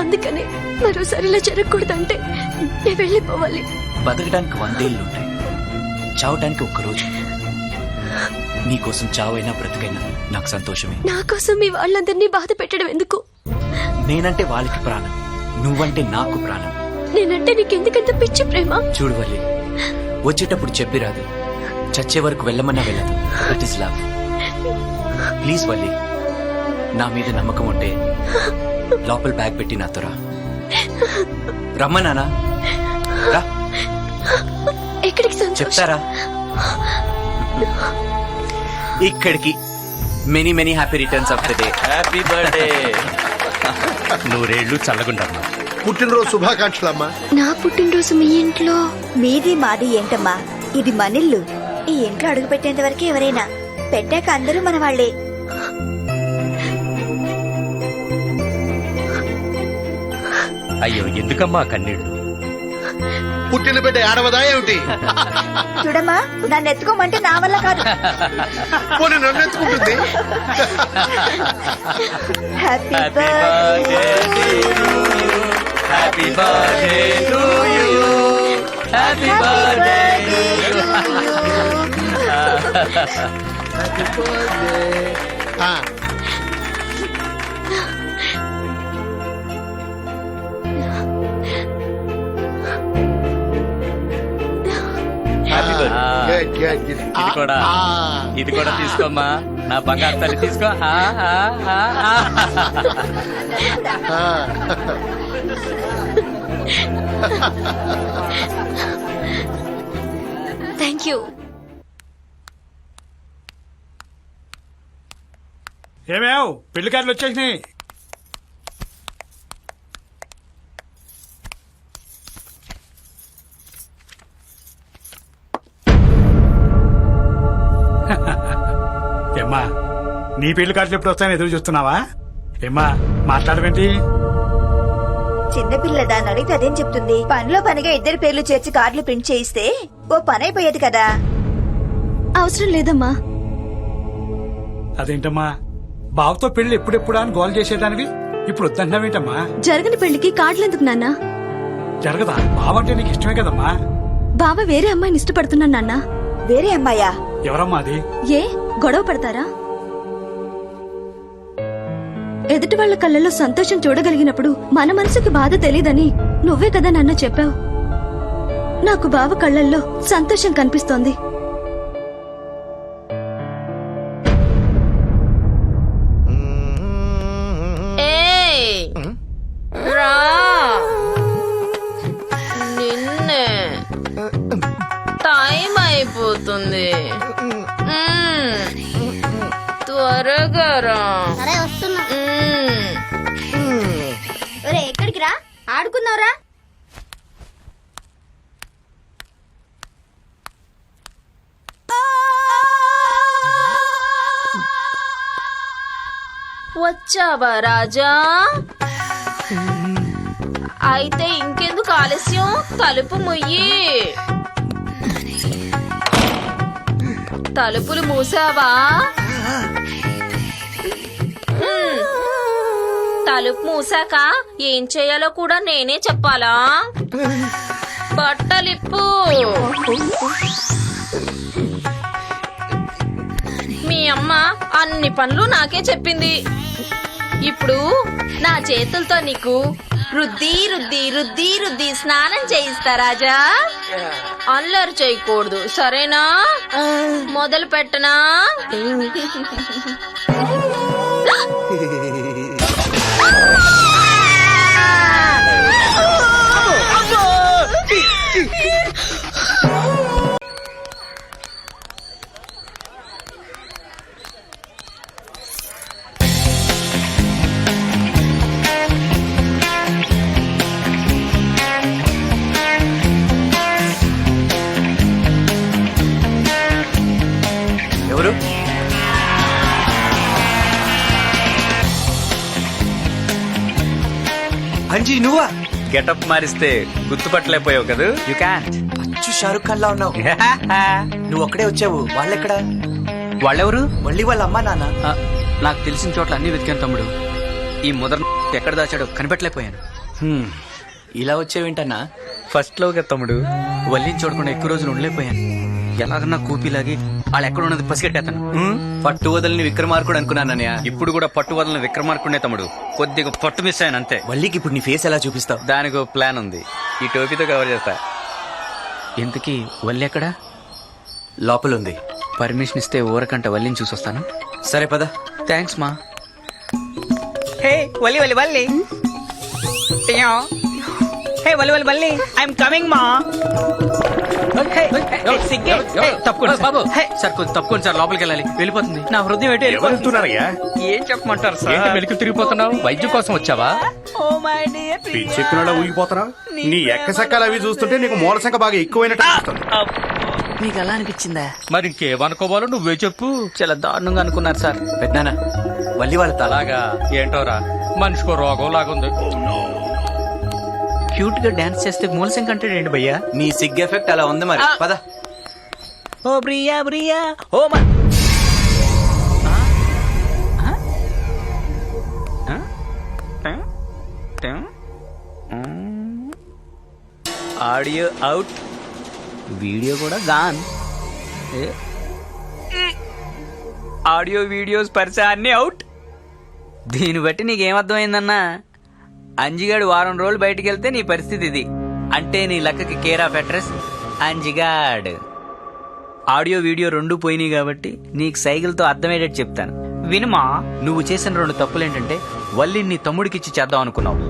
అందుకనే మరోసారి ఇలా జరగకూడదంటే నేను వెళ్ళిపోవాలి. బతకడానికి 100 ఏళ్ళుంటాయి, చావటానికి ఒక్కరోజు. నీకోసం చావైనా బ్రతికైనా నాకు సంతోషమే. నా కోసం మీ వాళ్ళందరినీ బాధ పెట్టడం ఎందుకు? నేనంటే వాళ్ళకి ప్రాణం, నువ్వంటే నాకు ప్రాణం. నేనంటే నీకెందుకంత పిచ్చి ప్రేమ? చూడు వల్లి, వచ్చేటప్పుడు చెప్పి రాదు, చచ్చే వరకు వెళ్ళమన్నా వెళ్ళదు. That is love. Please Valli, నా మీద నమ్మకం ఉంటే లోపల బ్యాగ్ పెట్టి నాతో రా. రమ్మన్నానా? రా. ఎక్కడికి సంతోష్? చెప్తారా? ఇక్కడికి. Many many happy returns of the day. Happy birthday. నూరేళ్లు చల్లగుండమ్మా. పుట్టినరోజు శుభాకాంక్షలమ్మా. నా పుట్టినరోజు మీ ఇంట్లో? మీది మాది ఏంటమ్మా, ఇది మనిల్లు. ఈ ఇంట్లో అడుగు పెట్టేంత వరకు ఎవరైనా, పెట్టాక అందరూ మన వాళ్లే. అయ్యో ఎందుకమ్మా కన్నీళ్లు? పుట్టిన బిడ్డ ఆడవదా ఏమిటి? చూడమ్మా, నన్ను ఎత్తుకోమంటే నా వల్ల కాదు. పోనీ నన్ను ఎత్తుకుంటుంది. Happy happy birthday to you. Happy birthday. ఆ, happy birthday. good, good, good. ఇది కూడా ఆ, ఇది కూడా తీసుకోమ్మా, నా బంగారు తల్లి తీసుకో. ఆ. Thank you. ఏమేవ్ పెళ్లి కార్డులు వచ్చేసినాయి. ఏమ్మా, నీ పెళ్లి కార్డులు ఎప్పుడు వస్తాయని ఎదురు చూస్తున్నావా? ఏమ్మా మాట్లాడమేంటి? చిన్నపిల్ల దాన్ని అడిగితే అదేం చెప్తుంది? పనిలో పనిగా ఇద్దరి పేర్లు చేర్చి కార్డులు ప్రింట్ చేయిస్తే ఓ పని అయిపోయేది కదా. అవసరం లేదమ్మా. అదేంటమ్మా, బావతో పెళ్లి ఎప్పుడెప్పుడా అని గోల్ చేసేదానివి ఇప్పుడు వద్దంటున్నావేంటమ్మా? జరగని పెళ్లికి కార్డులెందుకు నాన్న? జరగదా? బావంటే నీకు ఇష్టమే కదమ్మా. బావ వేరే అమ్మాయిని ఇష్టపడుతున్నాను నాన్న. వేరే అమ్మాయా? ఎవరమ్మా అది? ఏ గొడవ పడతారా? ఎదుటి వాళ్ళ కళ్ళల్లో సంతోషం చూడగలిగినప్పుడు మన మనసుకి బాధ తెలీదని నువ్వే కదా నాన్న చెప్పావు. నాకు బావ కళ్ళల్లో సంతోషం కనిపిస్తోంది. నిన్నే టైం అయిపోతుంది, త్వరగా రా. సరే వస్తున్నా. ఎక్కడికి రా? ఆడుకున్నావురా? వచ్చావా రాజా? అయితే ఇంకెందుకు ఆలస్యం, తలుపు ముయ్యి. తలుపులు మూసావా? తలుపు మూసాక ఏం చేయాలో కూడా నేనే చెప్పాలా? బట్టలిప్పు. మీ అమ్మ అన్ని పనులు నాకే చెప్పింది. ఇప్పుడు నా చేతులతో నీకు రుద్ది రుద్ది రుద్ది రుద్ది స్నానం చేయిస్తా రాజా. అల్లరి చేయకూడదు, సరేనా? మొదలు పెట్టనా? అంజీ నువ్వా? గెటప్ మారిస్తే గుర్తుపట్టలేకపోయావు కదా యు క్యాన్ అచ్చు షారుఖ్ ఖాన్ లా ఉన్నావు. నువ్వు ఒక్కడే వచ్చావు, వాళ్ళెక్కడా? వాళ్ళెవరు? మళ్ళీ వాళ్ళ అమ్మా నాన్న. నాకు తెలిసిన చోట్ల అన్ని వెతికాను తమ్ముడు. ఈ మొదటి ఎక్కడ దాచాడో కనిపెట్టలేకపోయాను. ఇలా వచ్చావేంటన్నా? ఫస్ట్ లోగా తమ్ముడు వల్లిని చూడకుండా ఎక్కువ రోజులు ఉండలేకపోయాను. ఎలాగన్నా కూపీలాగి వాళ్ళు ఎక్కడ ఉన్నది పసిగట్టేతాను. పట్టు వదలని విక్రమార్కుడు అనుకున్నానన్నయ్య. ఇప్పుడు కూడా పట్టు వదలని విక్రమార్కుడే తమ్ముడు. కొద్దిగా పట్టు మిస్ అయ్యాను అంతే. వల్లికి ఇప్పుడు నీ ఫేస్ ఎలా చూపిస్తావు? దానికి ఒక ప్లాన్ ఉంది. ఈ టోపీతో కవర్ చేస్తా. ఇంతకీ వల్లి ఎక్కడా? లోపలుంది. పర్మిషన్ ఇస్తే ఊరకంట వల్లిని చూసొస్తాను. సరే పద. థ్యాంక్స్ మా. హే వల్లి వల్లి వల్లి హే వల్లి వల్లి వల్లి ఐఎమ్ కమింగ్ మా. తప్పుకోండి బాబు. సార్ కొంచెం తప్పుకోండి సార్, లోపలికి వెళ్ళాలి. వెళ్ళిపోతుంది నా హృదయం. ఏం చెప్పమంటారు సార్? వెలికి తిరిగిపోతున్నావు? వైద్యం కోసం వచ్చావా? చెప్పినా ఊగిపోతారా? నీ ఎక్కసెక్కలు అవి చూస్తుంటే నీకు మూలసంక బాగా ఎక్కువైనట్టు అనిపిస్తుంది. మీకు అలా అనిపించిందా? మరి ఇంకేమనుకోవాలో నువ్వే చెప్పు. చాలా దారుణంగా అనుకున్నారు సార్. పెద్దనా వల్లి వాళ్ళ తల. అలాగా ఏంటోరా, మనిషికో రోగం లాగుంది. క్యూట్ గా డాన్స్ చేస్తే మూలసం కంటాడండి భయ్యా. నీ సిగ్ ఎఫెక్ట్ అలా ఉంది మరి. పద. ఓ ప్రియా ప్రియా ఓ ఆడియో అవుట్, వీడియో కూడా గాన్. ఆడియో వీడియోస్ పరిచయ అన్ని అవుట్. దీన్ని బట్టి నీకేమర్థమైందన్నా? అంజిగాడు వారం రోజులు బయటికి వెళ్తే నీ పరిస్థితి ఇది. అంటే నీ లక్కకి కేర్ ఆఫ్ అడ్రస్ అంజిగాడ్. ఆడియో వీడియో రెండు పోయినాయి కాబట్టి నీకు సైకిల్తో అర్థమయ్యేటట్టు చెప్తాను వినుమా. నువ్వు చేసిన 2 తప్పులేంటంటే వల్లి నీ తమ్ముడికిచ్చి చేద్దాం అనుకున్నావు,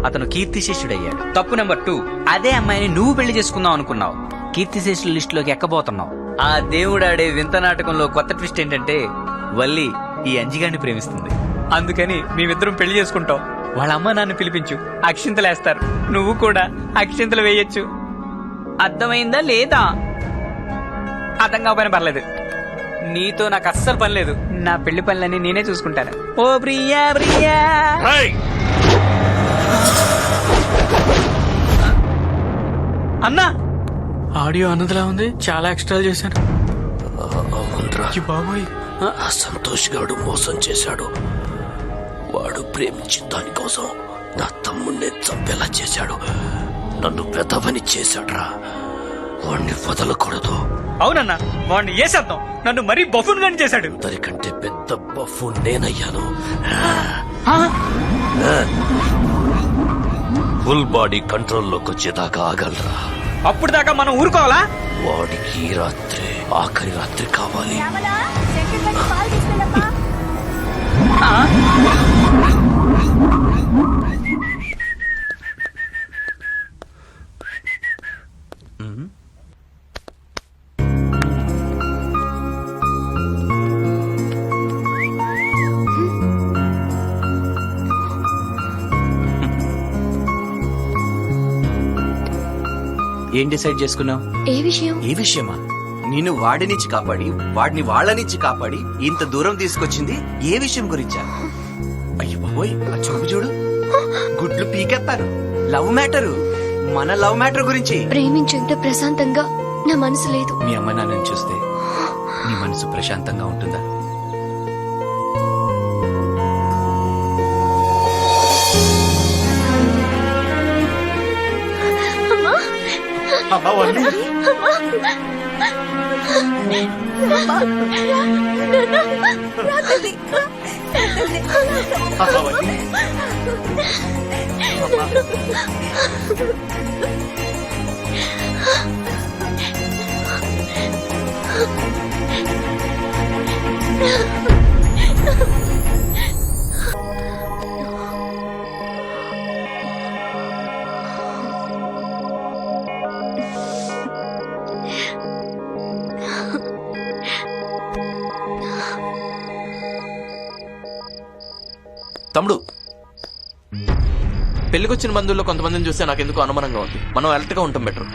అతను కీర్తిశేషుడయ్యాడు. తప్పు నెంబర్ 2, అదే అమ్మాయిని నువ్వు పెళ్లి చేసుకుందాం అనుకున్నావు, కీర్తిశేషుల లిస్ట్ లోకి ఎక్కబోతున్నావు. ఆ దేవుడాడే వింత నాటకంలో కొత్త ట్విస్ట్ ఏంటంటే వల్లి ఈ అంజిగాడిని ప్రేమిస్తుంది. అందుకని మేమిద్దరం పెళ్లి చేసుకుంటాం. వాళ్ళ అమ్మ నాన్న పిలిపించు, అక్షింతలేస్తారు. నువ్వు కూడా అక్షింతలు వేయొచ్చు. అర్థమైందా లేదా? అర్థం కాకపోయినా పర్లేదు, నీతో నాకు అస్సలు పని లేదు. నా పెళ్లి పనులన్నీ నేనే చూసుకుంటాను. ఓ ప్రియా ప్రియా. అన్నా ఆడియో అన్నదిలా ఉంది, చాలా ఎక్స్ట్రా చేశాను. బాబోయ్, సంతోష్ గాడు మోసం చేశాడు. వాడు ప్రేమించిన దానికోసం నా తమ్ముణ్ణి చంపేలా చేశాడు. నన్ను పెద్దవని చేశాడ్రా. వాణ్ణి వదలకూడదు. అవునన్నా, వాడిని వేసేద్దాం. నన్ను మరీ బఫూన్ గాని చేశాడు. అందరికంటే పెద్ద బఫు నేనయ్యాను. ఫుల్ బాడీ కంట్రోల్లోకి వచ్చేదాకా ఆగలరా? అప్పుడు దాకా మనం ఊరుకోవాలా? వాడికి ఈ రాత్రి ఆఖరి రాత్రి కావాలి. ఏం డిసైడ్ చేసుకున్నావు? ఏ విషయం? ఏ విషయమా? నిన్ను వాడినిచ్చి కాపాడి వాడిని వాళ్ళనిచ్చి కాపాడి ఇంత దూరం తీసుకొచ్చింది ఏ విషయం గురించా? అయ్యో బాబోయ్, ఆ చూపు చూడు, గుడ్లు పీకెత్తారు. లవ్ మ్యాటరు, మన లవ్ మ్యాటర్ గురించి. ప్రేమించేంత ప్రశాంతంగా నా మనసు లేదు. మీ అమ్మ నాన్నని చూస్తే నీ మనసు ప్రశాంతంగా ఉంటుందా? తమ్ముడు, పెళ్లికొచ్చిన బంధువుల్లో కొంతమందిని చూస్తే నాకు ఎందుకు అనుమానంగా ఉంది. మనం అలర్ట్ గా ఉంటాం బెటర్.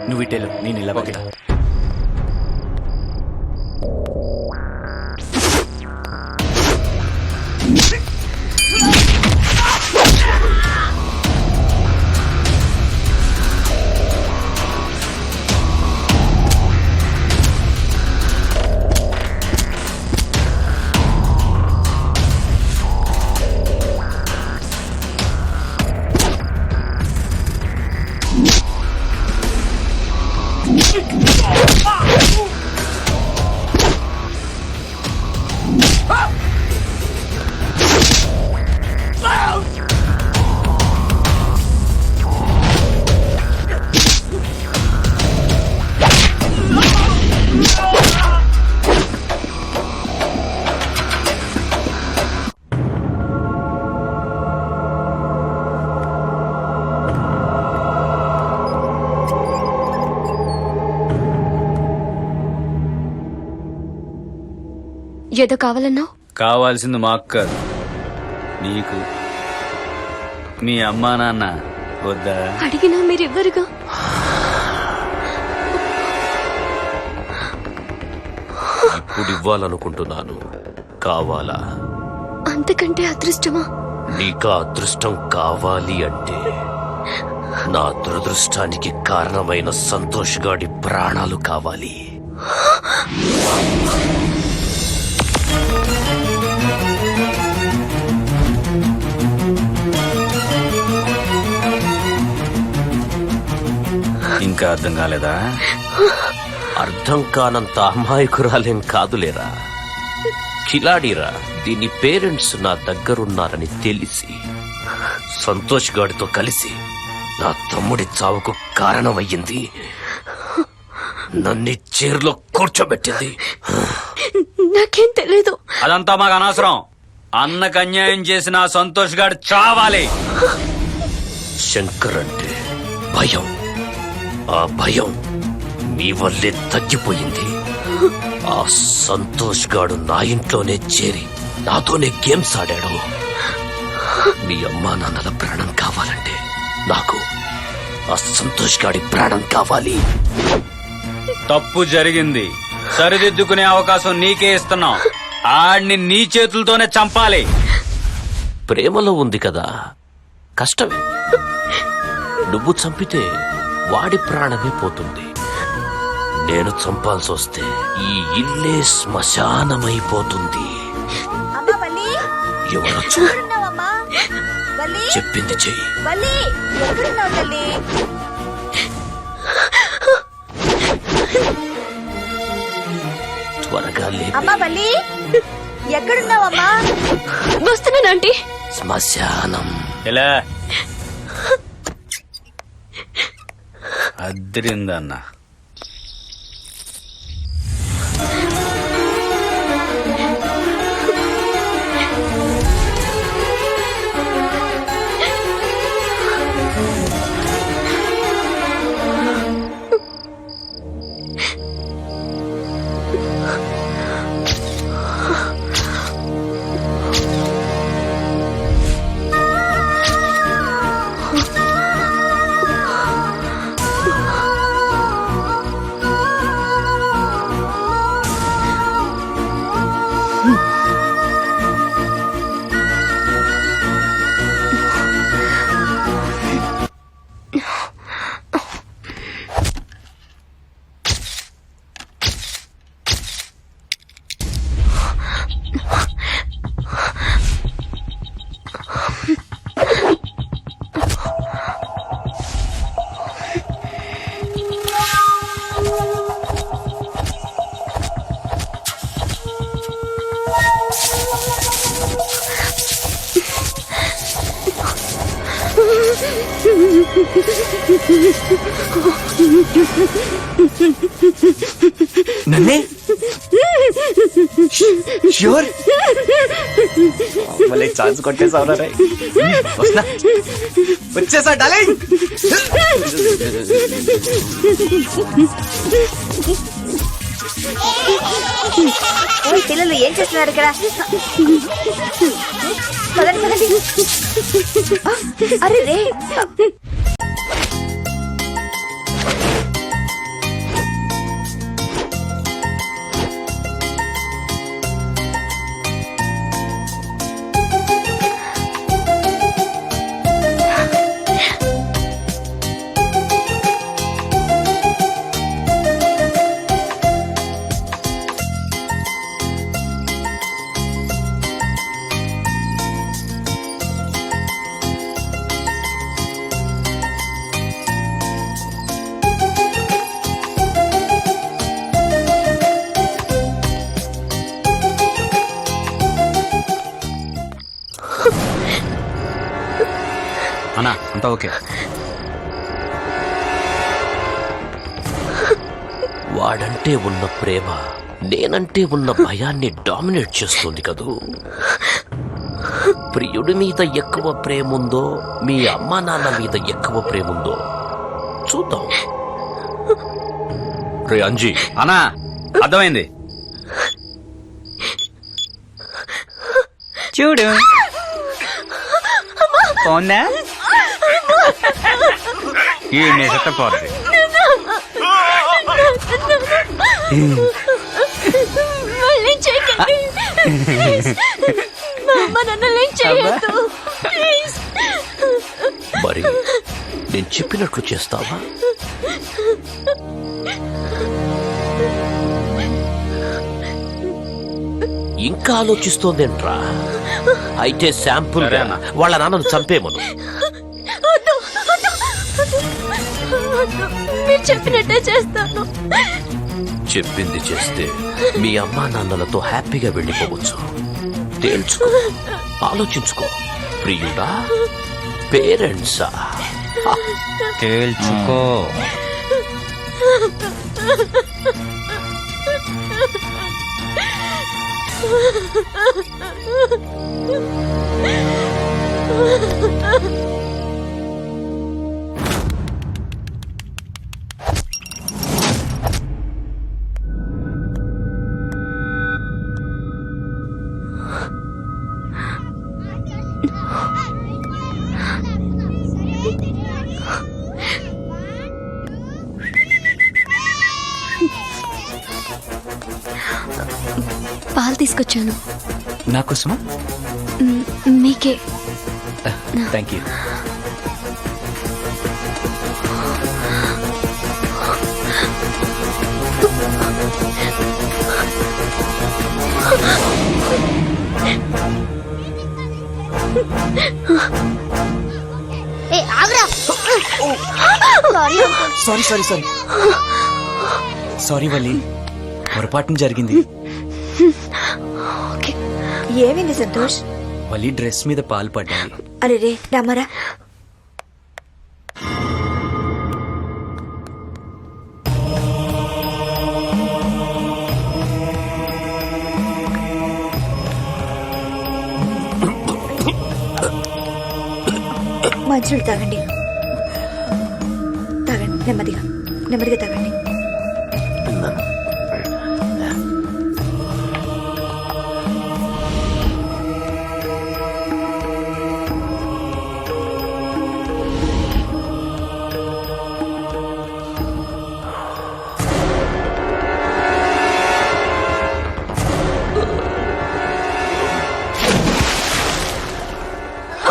నువ్వు ఇటేలో, నేను ఇలా. ఓకే. ఏదో కావాలన్నావు? కావాల్సింది మాకు కాదు, నీకు. మీ అమ్మా నాన్న వద్దా? అడిగినా మీరివ్వరుగా. ఇప్పుడు ఇవ్వాలనుకుంటున్నాను. కావాలా? అంతకంటే అదృష్టమా? నీకా అదృష్టం కావాలి అంటే నా దురదృష్టానికి కారణమైన సంతోష్ గాడి ప్రాణాలు కావాలి. ఇంకా అర్థం కాలేదా? అర్థం కానంత అమాయకురాలేం కాదులేరా, కిలాడిరా. దీని పేరెంట్స్ నా దగ్గరున్నారని తెలిసి సంతోష్ గాడితో కలిసి నా తమ్ముడి చావుకు కారణమయ్యింది. నన్ను చైర్లో కూర్చోబెట్టింది. నాకేం తెలీదు. అదంతా మాకు అనవసరం. అన్నకు అన్యాయం చేసిన ఆ సంతోష్ గాడు చావాలి. శంకర్ అంటే భయం. ఆ భయం మీ వల్లే తగ్గిపోయింది. ఆ సంతోష్ గాడు నా ఇంట్లోనే చేరి నాతోనే గేమ్స్ ఆడాడు. మీ అమ్మా నాన్నల ప్రాణం కావాలంటే నాకు ఆ సంతోష్ గాడి ప్రాణం కావాలి. తప్పు జరిగింది, సరిదిద్దుకునే అవకాశం నీకే ఇస్తున్నాం. ఆడిని నీ చేతులతోనే చంపాలి. ప్రేమలో ఉంది కదా, కష్టమే. నువ్వు చంపితే వాడి ప్రాణమే పోతుంది. నేను చంపాల్సి వస్తే ఈ ఇల్లే శ్మశానమైపోతుంది. ఎవరు చెప్పింది చెయ్యి. త్వరగా లేపి. ఎక్కడున్నావమ్మా? వస్తున్నానంటీ. శ్మశానం. ఎలా అద్దరిందన్న. నన్నే ష్యూర్ మళ్ళీ ఛాన్స్ కొట్టేసావురా. వచ్చేసా డార్లింగ్. పిల్లలు ఏం చేస్తున్నారు ఇక్కడ? అరే రే, అన్నా అంతా ఓకే. వాడంటే ఉన్న ప్రేమ నేనంటే ఉన్న భయాన్ని డామినేట్ చేస్తుంది కదూ. ప్రియుడి మీద ఎక్కువ ప్రేముందో మీ అమ్మా నాన్న మీద ఎక్కువ ప్రేముందో చూద్దాం. రే అంజీ. అన్నా అర్థమైంది. చూడు పోందా ఈ నిజత పోద్ది మళ్ళీ చేయకండి. Please. మా అమ్మ నన్ను ఏం చేయొద్దు. Please. మరి నేను చెప్పినట్లు చేస్తావా? ఇంకా ఆలోచిస్తోందేంట్రా? అయితే శాంపుల్ గా వాళ్ళ నాన్నను చంపేమను. వద్దు, వద్దు, వద్దు. మీరు చెప్పినట్టే చేస్తాను. చెప్పింది చేస్తే మీ అమ్మా నాన్నలతో హ్యాపీగా వెళ్ళిపోవచ్చు. తేల్చుకో, ఆలోచించుకో. ప్రియుడా, పేరెంట్సా? తేల్చుకో. పాలు తీసుకొచ్చాను. నాకోసమా? మీకే. Thank you. Sorry sorry sorry sorry Valli, పొరపాటున జరిగింది. ఏమైంది సంతోష్? వల్లి డ్రెస్ మీద పాలు పడ్డాయి. అరే రే రామారా. మంచినీళ్ళు తాగండి, తాగండి, నెమ్మదిగా నెమ్మదిగా తాగండి.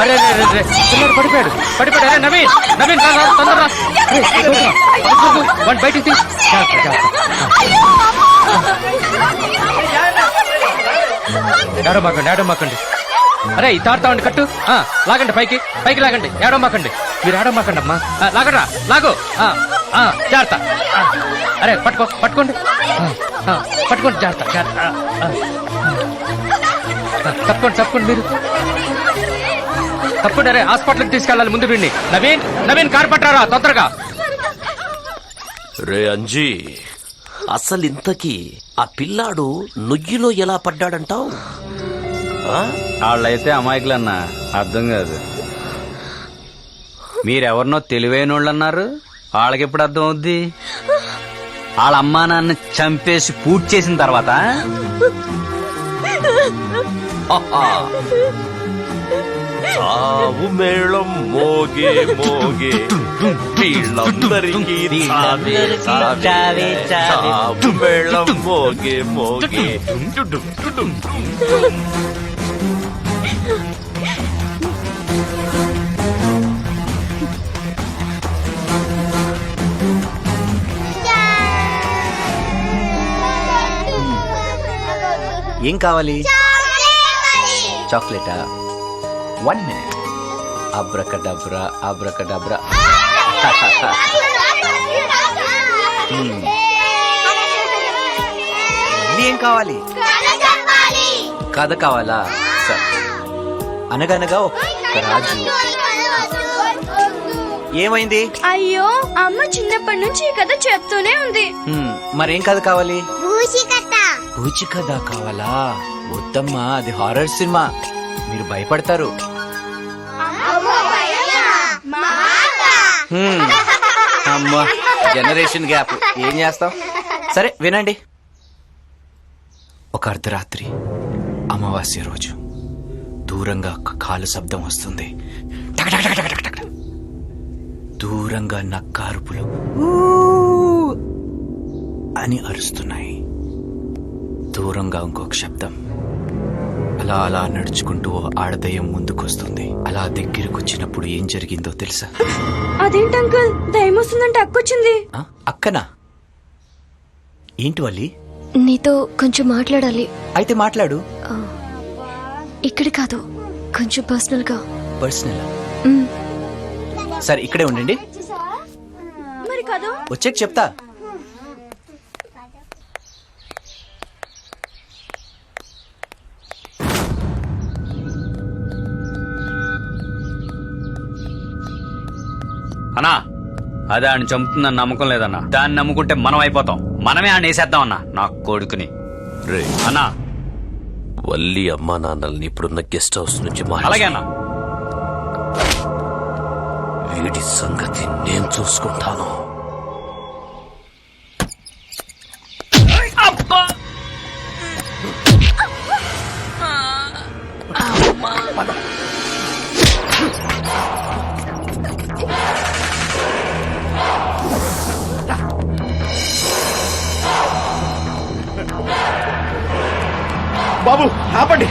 అరే పిల్లడు పడిపోయాడు. అరే నవీన్, నవీన్ తొందరగా బయటికి తీ. ఏడమాకండి. అరే ఈ తాడుతామండి, కట్టు. లాగండి, పైకి పైకి లాగండి. ఏడమాకండి, మీరు ఏడమాకండి అమ్మా. లాగండి, లాగు. జాగ్రత్త. అరే పట్టుకోండి. పట్టుకోండి, జాగ్రత్త. తప్పకుండా మీరు తప్పకుండా. అరే హాస్పిటల్కి తీసుకెళ్ళాలి ముందు వీడిని. నవీన్ కారు పట్టారా తొందరగా. రే అంజీ, అసలు ఇంతకీ ఆ పిల్లాడు నుయ్యిలో ఎలా పడ్డాడంటావు? వాళ్ళైతే అమాయకులన్నా, అర్థం కాదు. మీరెవరినో తెలివైన వాళ్ళు అన్నారు, వాళ్ళకి ఎప్పుడు అర్థం అవుద్ది? వాళ్ళ అమ్మా నాన్న చంపేసి పూర్తి చేసిన తర్వాత చావు మేళం మోగే వీళ్ళందరికీ చావు మేళం మోగే. ఏం కావాలి? చాక్లెటా? 1 minute. అబ్రకడబ్రా. మళ్ళీ ఏం కావాలి? కథ కావాలా? సరే. అనగనగా ఒక రాజు. ఏమైంది? అయ్యో, అమ్మ చిన్నప్పటి నుంచి ఈ కథ చెప్తూనే ఉంది. మరేం కథ కావాలి? పూచి కథ కావాలా? వద్దమ్మా, అది హారర్ సినిమా, మీరు భయపడతారు. అమ్మా, జనరేషన్ గ్యాప్, ఏం చేస్తాం? సరే వినండి. ఒక అర్ధరాత్రి అమావాస్య రోజు దూరంగా కాలు శబ్దం వస్తుంది. టక్ టక్ టక్ టక్ టక్ టక్. దూరంగా నక్కారుపులు అని అరుస్తున్నాయి. దూరంగా ఇంకొక శబ్దం. అలా అలా నడుచుకుంటూ ఆడదయ్యం ముందుకొస్తుంది. అలా దగ్గరకొచ్చినప్పుడు ఏం జరిగిందో తెలుసా? అదేంటి అంకుల్ దయ్యం వస్తుందంటే అక్కొచ్చింది. ఆ? అక్కనా? ఏంటి వల్లి? నీతో కొంచెం మాట్లాడాలి. అయితే మాట్లాడు. ఇక్కడ కాదు, కొంచెం పర్సనల్ గా. పర్సనల్? సరే ఇక్కడే ఉండండి, మరి కాదు వచ్చాక చెప్తా. అన్నా అదే ఆయన చంపుతుందని నమ్మకం లేదన్నా. దాన్ని నమ్ముకుంటే మనం అయిపోతాం. మనమే ఆయన వేసేద్దాం అన్నా నా కొడుకుని. రే అన్నా వల్లి అమ్మా నాన్నల్ని ఇప్పుడున్న గెస్ట్ హౌస్ నుంచి అలాగే అన్నా. వీడి సంగతి నేను చూసుకుంటాను. బాబు ఆపండి,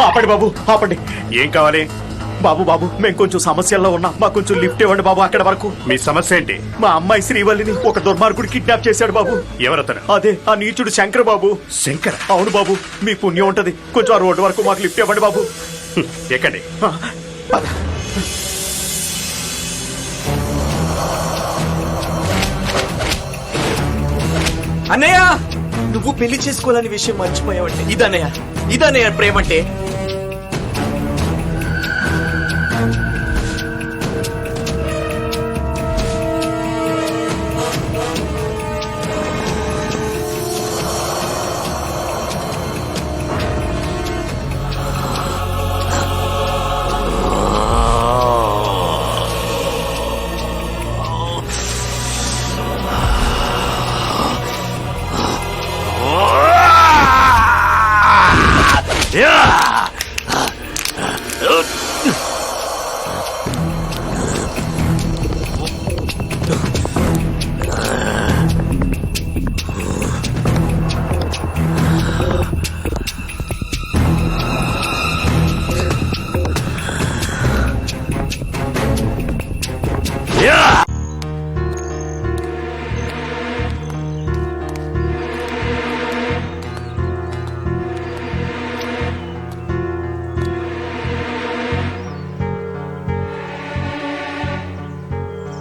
ఆపండి బాబు, ఆపండి. ఏం కావాలి? బాబు బాబు మేము కొంచెం సమస్యల్లో ఉన్నాం, మాకు కొంచెం లిఫ్ట్ ఇవ్వండి బాబు. అక్కడ వరకు. మీ సమస్య ఏంటి? మా అమ్మాయి శ్రీవల్లిని ఒక దుర్మార్గుడు కిడ్నాప్ చేశాడు బాబు. ఎవరతను? అదే ఆ నీచుడు శంకర్ బాబు. శంకర్? అవును బాబు, మీ పుణ్యం ఉంటది, కొంచెం ఆ రోడ్డు వరకు మాకు లిఫ్ట్ ఇవ్వండి బాబు. ఎక్కండి. పద. అన్నయ్య, నువ్వు పెళ్లి చేసుకోవాలని విషయం మర్చిపోయావంటే ఇదన్నయ్య, ఇదన్నయ్య ప్రేమంటే.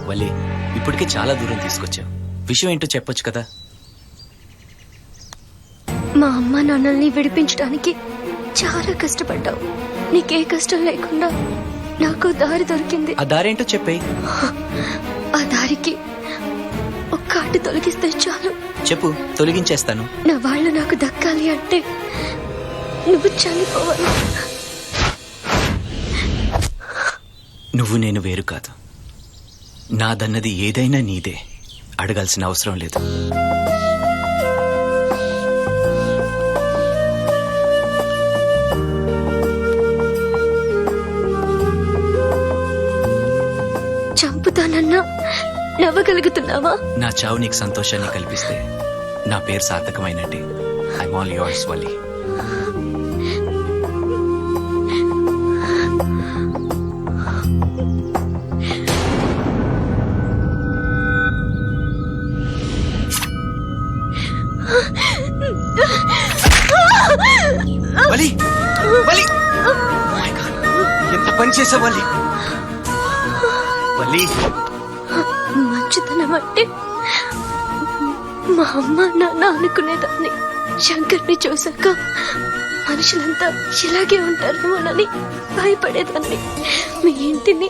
వల్లి, ఇప్పటికే చాలా దూరం తీసుకొచ్చావు. విషయం ఏంటో చెప్పొచ్చు కదా. మా అమ్మ నాన్నల్ని విడిపించడానికి చాలా కష్టపడ్డావు. నీకే కష్టం లేకుండా నాకు దారి దొరికింది. ఆ దారేంటో చెప్పేయ్. ఆ దారికి ఒక్క అడ్డు తొలగిస్తే చాలు. చెప్పు, తొలగించేస్తాను. నా వాళ్ళు నాకు దక్కాలి అంటే నువ్వు చనిపోవాలి. నువ్వు నేను వేరు కాదు. నాదన్నది ఏదైనా నీదే. అడగాల్సిన అవసరం లేదు. చంపుతానన్నా నవ్వగలుగుతున్నావా? నా చావు నీకు సంతోషాన్ని కల్పిస్తే నా పేరు సార్థకమైనట్టే. I'm all yours Valli. Vali, Vali, my God, ఎంత పని చేసావు వల్లి. వల్లి, మంచితనం అంటే మా అమ్మ నాన్న అనుకునేదాన్ని. శంకర్ని చూశాక మనుషులంతా ఇలాగే ఉంటారేమోనని భయపడేదాన్ని. మీ ఇంటిని,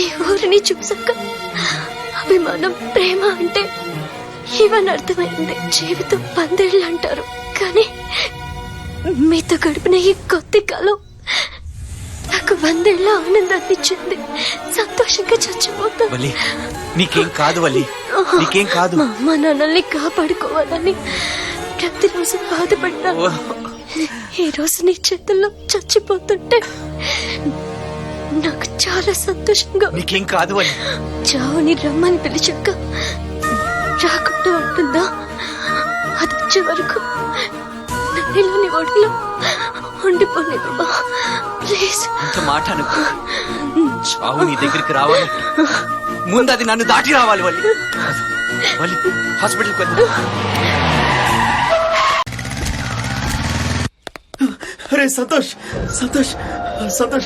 ఈ ఊరిని చూశాక అభిమానం, ప్రేమ అంటే ఇవన్నీ అర్థమైంది. జీవితం 10 ఏళ్ళు అంటారు, కానీ మీతో గడిపిన ఈ కొద్ది కాలం నాకు 100 ఏళ్ళ ఆనందాన్ని ఇచ్చింది. సంతోషంగా చచ్చిపోతాను. వల్లి, నీకేం కాదు వల్లి, నీకేం కాదు. మా అమ్మ నాన్నల్ని కాపాడుకోవాలని ప్రతిరోజు బాధపడ్డాను. ఈ రోజు నీ చేతుల్లో చచ్చిపోతుంటే నాకు చాలా సంతోషంగా ఉంది. నీకేం కాదు అని చావుని రమ్మని పిలిచాక రాకుండా ఉంటుందా? అది వచ్చే వరకు నన్నులోని ఒడిలో ఉండిపోలేవా ప్లీజ్. అంత మాట అనుకో. చావు నీ దగ్గరికి రావాలి, ముందు అది నన్ను దాటి రావాలి. వల్లి హాస్పిటల్కి వెళ్తా. అరే సంతోష్ సంతోష్ సంతోష్,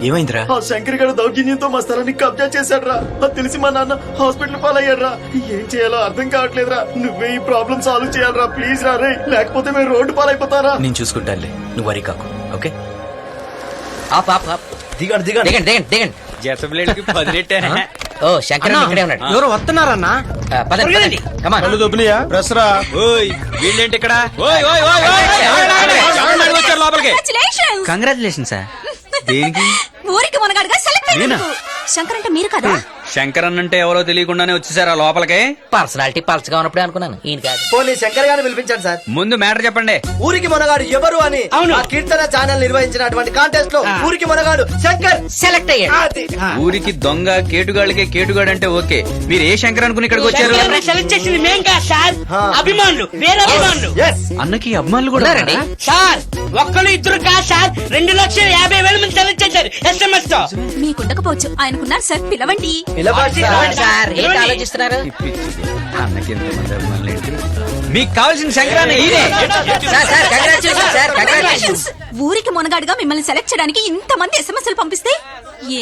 ఏమైందిరా? ఆ శంకర్ గారు దౌర్జన్యంతో మా స్థలాన్ని కబ్జా చేశాడ్రా. అది తెలిసి మా నాన్న హాస్పిటల్ పాలయ్యాడ్రా. ఏం చేయాలో అర్థం కావట్లేదురా. నువ్వే ఈ ప్రాబ్లం సాల్వ్ చేయాలరా ప్లీజ్ రా రే, లేకపోతే మేము రోడ్డు పాలైపోతారా. నేను చూసుకుంటానులే, నువ్వు వరి కాకు. ఓకే దిగండి దిగండి దిగండి దిగండి దిగండి. జతబ్లేడ్కి 10 రెట్టే. ఓ శంకర్ ఇక్కడే ఉన్నాడు. ఎవరు వస్తున్నారన్నా? పదండి కమాన్. ఓయ్ వీళ్ళేంటి ఇక్కడ? ఓయ్ ఓయ్ ఓయ్ ఓయ్, ఎవరు వచ్చారు లోపలికి? Congratulations. Congratulation sir. దేనికి? ఊరికి మునగాడుగా సెలెక్ట్ నేనా? అయ్యారు. శంకర్ అంటే మీరు కదా? శంకర్ అన్నంటే ఎవరో తెలియకుండానే వచ్చేసారా లోపలికి? పర్సనాలిటీ పల్చగా ఉన్నప్పుడే అనుకున్నాను ఈయన కాదు. పోనీ శంకర్ గారిని పిలిపించండి సార్. ముందు మ్యాటర్ చెప్పండి. ఊరికి మొనగాడు ఎవరు అని ఆ కీర్తన ఛానల్ నిర్వహించినటువంటి కాంటెస్ట్ లో ఊరికి మొనగాడు శంకర్ సెలెక్ట్ అయ్యాడు. ఊరికి దొంగ కేటుగాళ్ళకే కేటుగాడు అంటే ఓకే, మీరు ఏ శంకర్ అనుకుని ఇక్కడికి వచ్చారు? సెలెక్ట్ చేసింది మేం కాదు సార్, అభిమానులు, వేరే అభిమానులు. అన్నకి అభిమానులు కూడా ఉన్నారా? సార్ ఒక్కరు ఇద్దరు కాదు సార్, 2,50,000 మంది సెలెక్ట్ చేశారు SMS తో. మీకుండకపోవచ్చు, ఆయనకున్నారు సార్, పిలవండి. సార్ ఏంటి ఆలోచిస్తున్నారు? అన్నకి ఎంతమంది అభిమానులు ఏంటి? మీకు కావాల్సిన శంకరాన్ని ఈయనే. Sir sir congratulation sir, congratulations. ఊరికి మునగాడుగా మిమ్మల్ని సెలెక్ట్ చేయడానికి ఇంతమంది ఎస్ఎంఎస్లు పంపిస్తే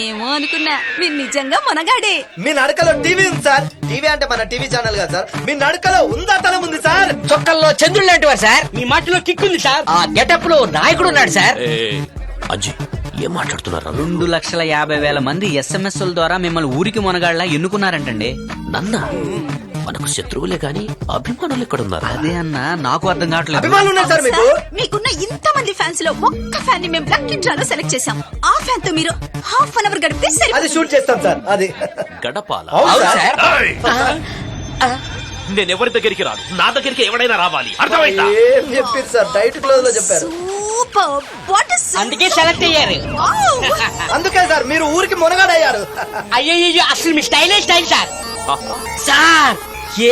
ఏమో అనుకున్నా, మీరు నిజంగా మునగాడే. మీ నడకలో టీవీ ఉంది సార్. టీవీ అంటే మన టీవీ ఛానల్ కదా సార్. మీ నడకలో ఉందా తలం ఉంది సార్. చొక్కల్లో చంద్రుడు లాంటి వారు సార్. మీ మాటలో కిక్ ఉంది సార్. ఆ గెటప్ లో నాయకుడు ఉన్నాడు సార్. అంజీ ఏం మాట్లాడుతున్నారు? 2,50,000 మంది ఎస్ఎంఎస్ల ద్వారా మిమ్మల్ని ఊరికి మునగాళ్ళ ఎన్నుకున్నారంటండి. నన్న మనకు శత్రువులే గాని అభిమానులు ఎక్కడున్నారు? అదే అన్న నాకు అర్థం కావట్లేదు. అభిమానులు ఉన్నారు సార్ మీకు. సార్, మీకున్న ఇంతమంది ఫ్యాన్స్ లో ఒక్క ఫ్యాన్ ని మేము లక్కీ డ్రాలో సెలెక్ట్ చేశాం. ఆ ఫ్యాన్ తో మీరు ½ అన్ అవర్ గడిపితే అది సరిపోతుంది. షూట్ చేస్తాం సార్. అది గడపాల అవును సార్. నేను ఎవరి దగ్గరికి రాను, నా దగ్గరికి ఎవడైనా రావాలి. అర్థమైందా? ఏం చెప్పారు సార్, డైట్ క్లోజ్ లో చెప్పారు. సూపర్. వాట్ ఇస్ అందుకే సెలెక్ట్ అయ్యారు. అందుకే సార్ మీరు ఊరికి మునగాడయ్యారు. అయ్యో అసలు మీ స్టైలే స్టైల్ సార్. సార్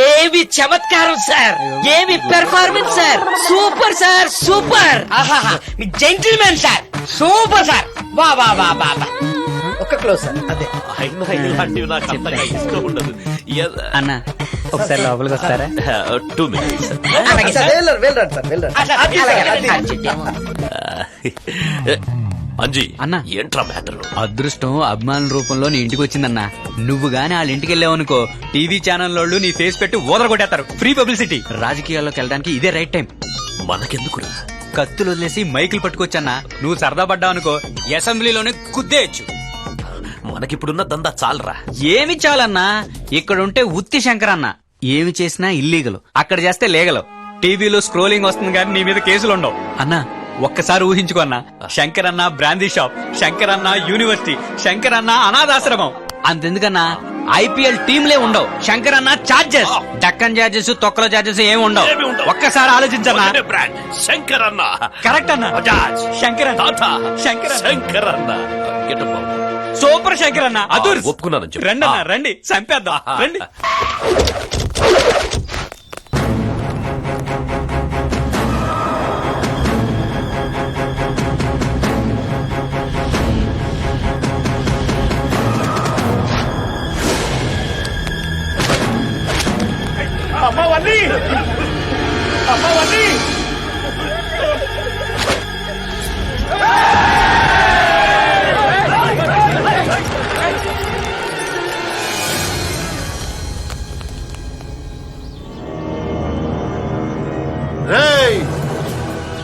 ఏమి చమత్కారం సార్, ఏమి performance sir, super sir super. ఆహాహా మీ జెంటిల్మెన్ సార్, సూపర్ సార్. వా వా వా వా వా. ఒక్క క్లోజ్ సార్. అదే ఇలాంటివి నాకు అంతగా ఇష్టం ఉండదు. అన్న ఒకసారి లోపలికి వస్తారా? 2 minutes. అలాగే సార్ సార్. వెళ్ళండి సార్ వెళ్ళండి. అలాగే, అలాగే. ఆ, చిట్టి. అంజీ అన్న. ఏంట్రా మ్యాటర్? అదృష్టం అభిమానుల రూపంలో నీ ఇంటికి వచ్చిందన్నా. నువ్వు గాని వాళ్ళ ఇంటికి వెళ్ళావనుకో, టీవీ ఛానల్ వాళ్ళు నీ ఫేస్ పెట్టి ఓదర కొట్టేస్తారు. Free publicity. రాజకీయాల్లోకి వెళ్ళడానికి ఇదే రైట్ టైం. మనకెందుకురా? కత్తులు వదిలేసి మైకులు పట్టుకొచ్చన్నా. నువ్వు సరదా పడ్డావు అనుకో, అసెంబ్లీలోనే కుద్దేయచ్చు. మనకిప్పుడున్న దందా చాలరా. ఏమి చాలన్నా, ఇక్కడుంటే ఉత్తి శంకరన్న. ఏమి చేసినా ఇల్లీగల్, అక్కడ చేస్తే లీగల్. టీవీలో స్క్రోలింగ్ వస్తుంది కానీ నీ మీద కేసులు ఉండవు. అన్నా ఒక్కసారి ఊహించుకో అన్న, శంకరన్న బ్రాందీ షాప్, శంకరన్న యూనివర్సిటీ, శంకరన్న అనాథాశ్రమం. అంతెందుకన్నా ఐపీఎల్ టీంలే ఉండవు. శంకరన్న చార్జెస్, డక్కన్ చార్జెస్, తొక్కల చార్జెస్ ఏమి ఉండవు. ఒక్కసారి ఆలోచించన్నా. శంకర్ అన్న కరెక్ట్ అన్న. బజాజ్, శంకరన్న టాటా, శంకరన్న శంకర్ అన్న. Get up. సూపర్ శంకరన్న. అదూర్ ఒప్పుకున్నానని చెప్పు. రండి అన్న రండి, చంపేద్దాం రండి. అమ్మవన్నీ అమ్మవన్నీ రేయ్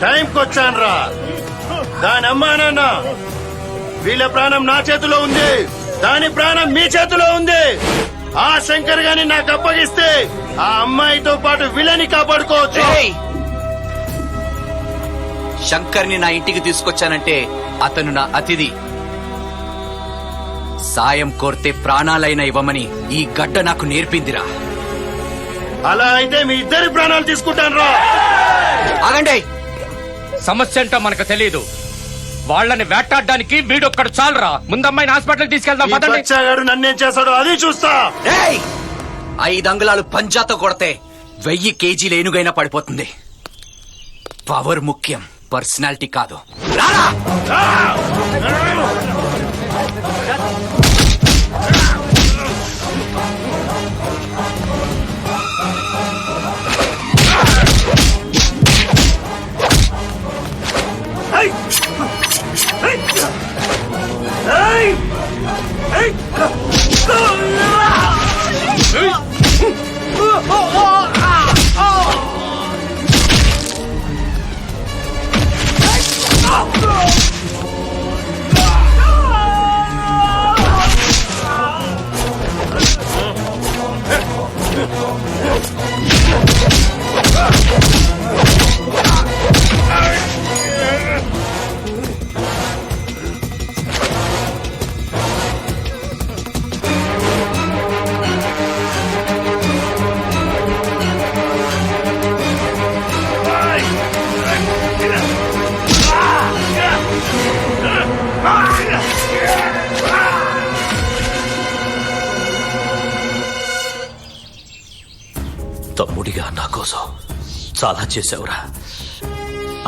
టైంకి వచ్చాను రా. దాని అమ్మా నాన్న వీళ్ళ ప్రాణం నా చేతిలో ఉంది, దాని ప్రాణం మీ చేతిలో ఉంది. ఆ శంకర్ గాని నాకు అప్పగిస్తే ఆ అమ్మాయితో పాటు వీళ్ళని కాపాడుకోవచ్చు. ఏయ్! శంకర్ని నా ఇంటికి తీసుకొచ్చానంటే అతను నా అతిథి. సాయం కోరితే ప్రాణాలైనా ఇవ్వమని ఈ గడ్డ నాకు నేర్పిందిరా. అలా అయితే మీ ఇద్దరి ప్రాణాలు తీసుకుంటాను రా. ఆగండి. సమస్య ఏంటో మనకు తెలియదు. వాళ్ళని వేటాడడానికి వీడొక్కడు చాలరా. ముందమ్మాయిని హాస్పిటల్ తీసుకెళ్దాం ఈ పదండి. బచ్చాగాడు నన్నేం చేస్తాడో అది చూస్తా. ఏయ్! 5 అంగుళాలు పంజాతో కొడితే 1000 కేజీలు ఏనుగైనా పడిపోతుంది. పవర్ ముఖ్యం, పర్సనాలిటీ కాదు. రారా! తమ్ముడిగా నా కోసం చాలా చేశావురా.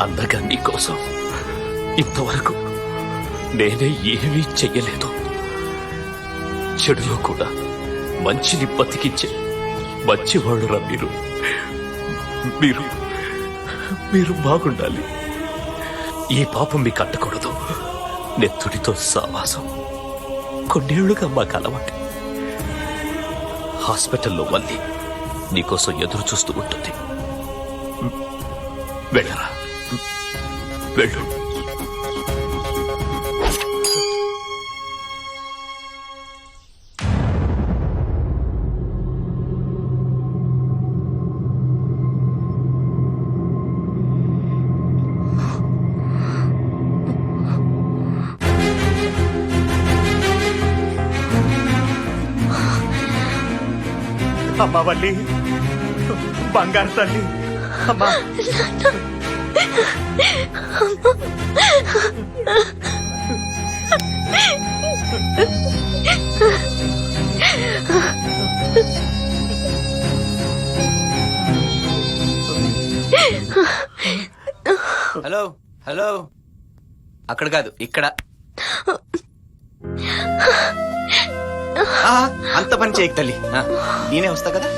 అన్నగా నీ కోసం ఇంతవరకు నేనే ఏమీ చెయ్యలేదు. చెడులో కూడా మంచిని బతికించే మంచివాళ్ళురా మీరు. మీరు మీరు బాగుండాలి. ఈ పాపం మీకు అంటకూడదు. నెత్తుడితో సావాసం కొన్నేళ్లుగా మాకు అలవాటు. హాస్పిటల్లో మళ్ళీ నీకోసం ఎదురు చూస్తూ ఉంటుంది. వెళ్ళరా, వెళ్ళు. అమ్మా వల్లి, బంగారు తల్లి, అమ్మా. హలో హలో, అక్కడ కాదు ఇక్కడ. అంత పని చేయకు తల్లి, నేనే వస్తా కదా.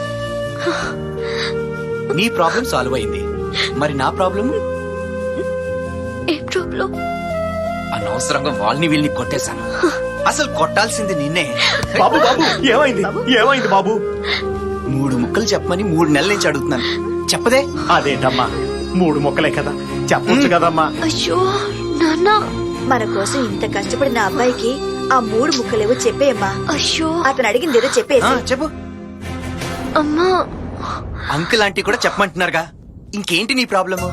నీ ప్రాబ్లం సాల్వ్ అయింది, మరి నా ప్రాబ్లం? ఏ ప్రాబ్లం? అనవసరంగా వాళ్ళని వీళ్ళని కొట్టేశాను. అసలు కొట్టాల్సింది నిన్నే. బాబు బాబు, ఏమైంది? ఏమైంది బాబు? 3 ముక్కలు చెప్పమని 3 నెలల నుంచి అడుగుతున్నాను, చెప్పదే. అదేంటమ్మా, 3 మొక్కలే కదా, చెప్పొచ్చు కదమ్మా. అయ్యో నాన్న, మన కోసం ఇంత కష్టపడిన అబ్బాయికి ఆ 3 ముక్కలేవో చెప్పేయమ్మా. అయ్యో అతను అడిగింది ఏదో చెప్పేసి. చెప్పు. అమ్మా, అంకుల్ ఆంటీ కూడా చెప్పమంటున్నారుగా, ఇంకేంటి నీ ప్రాబ్లము?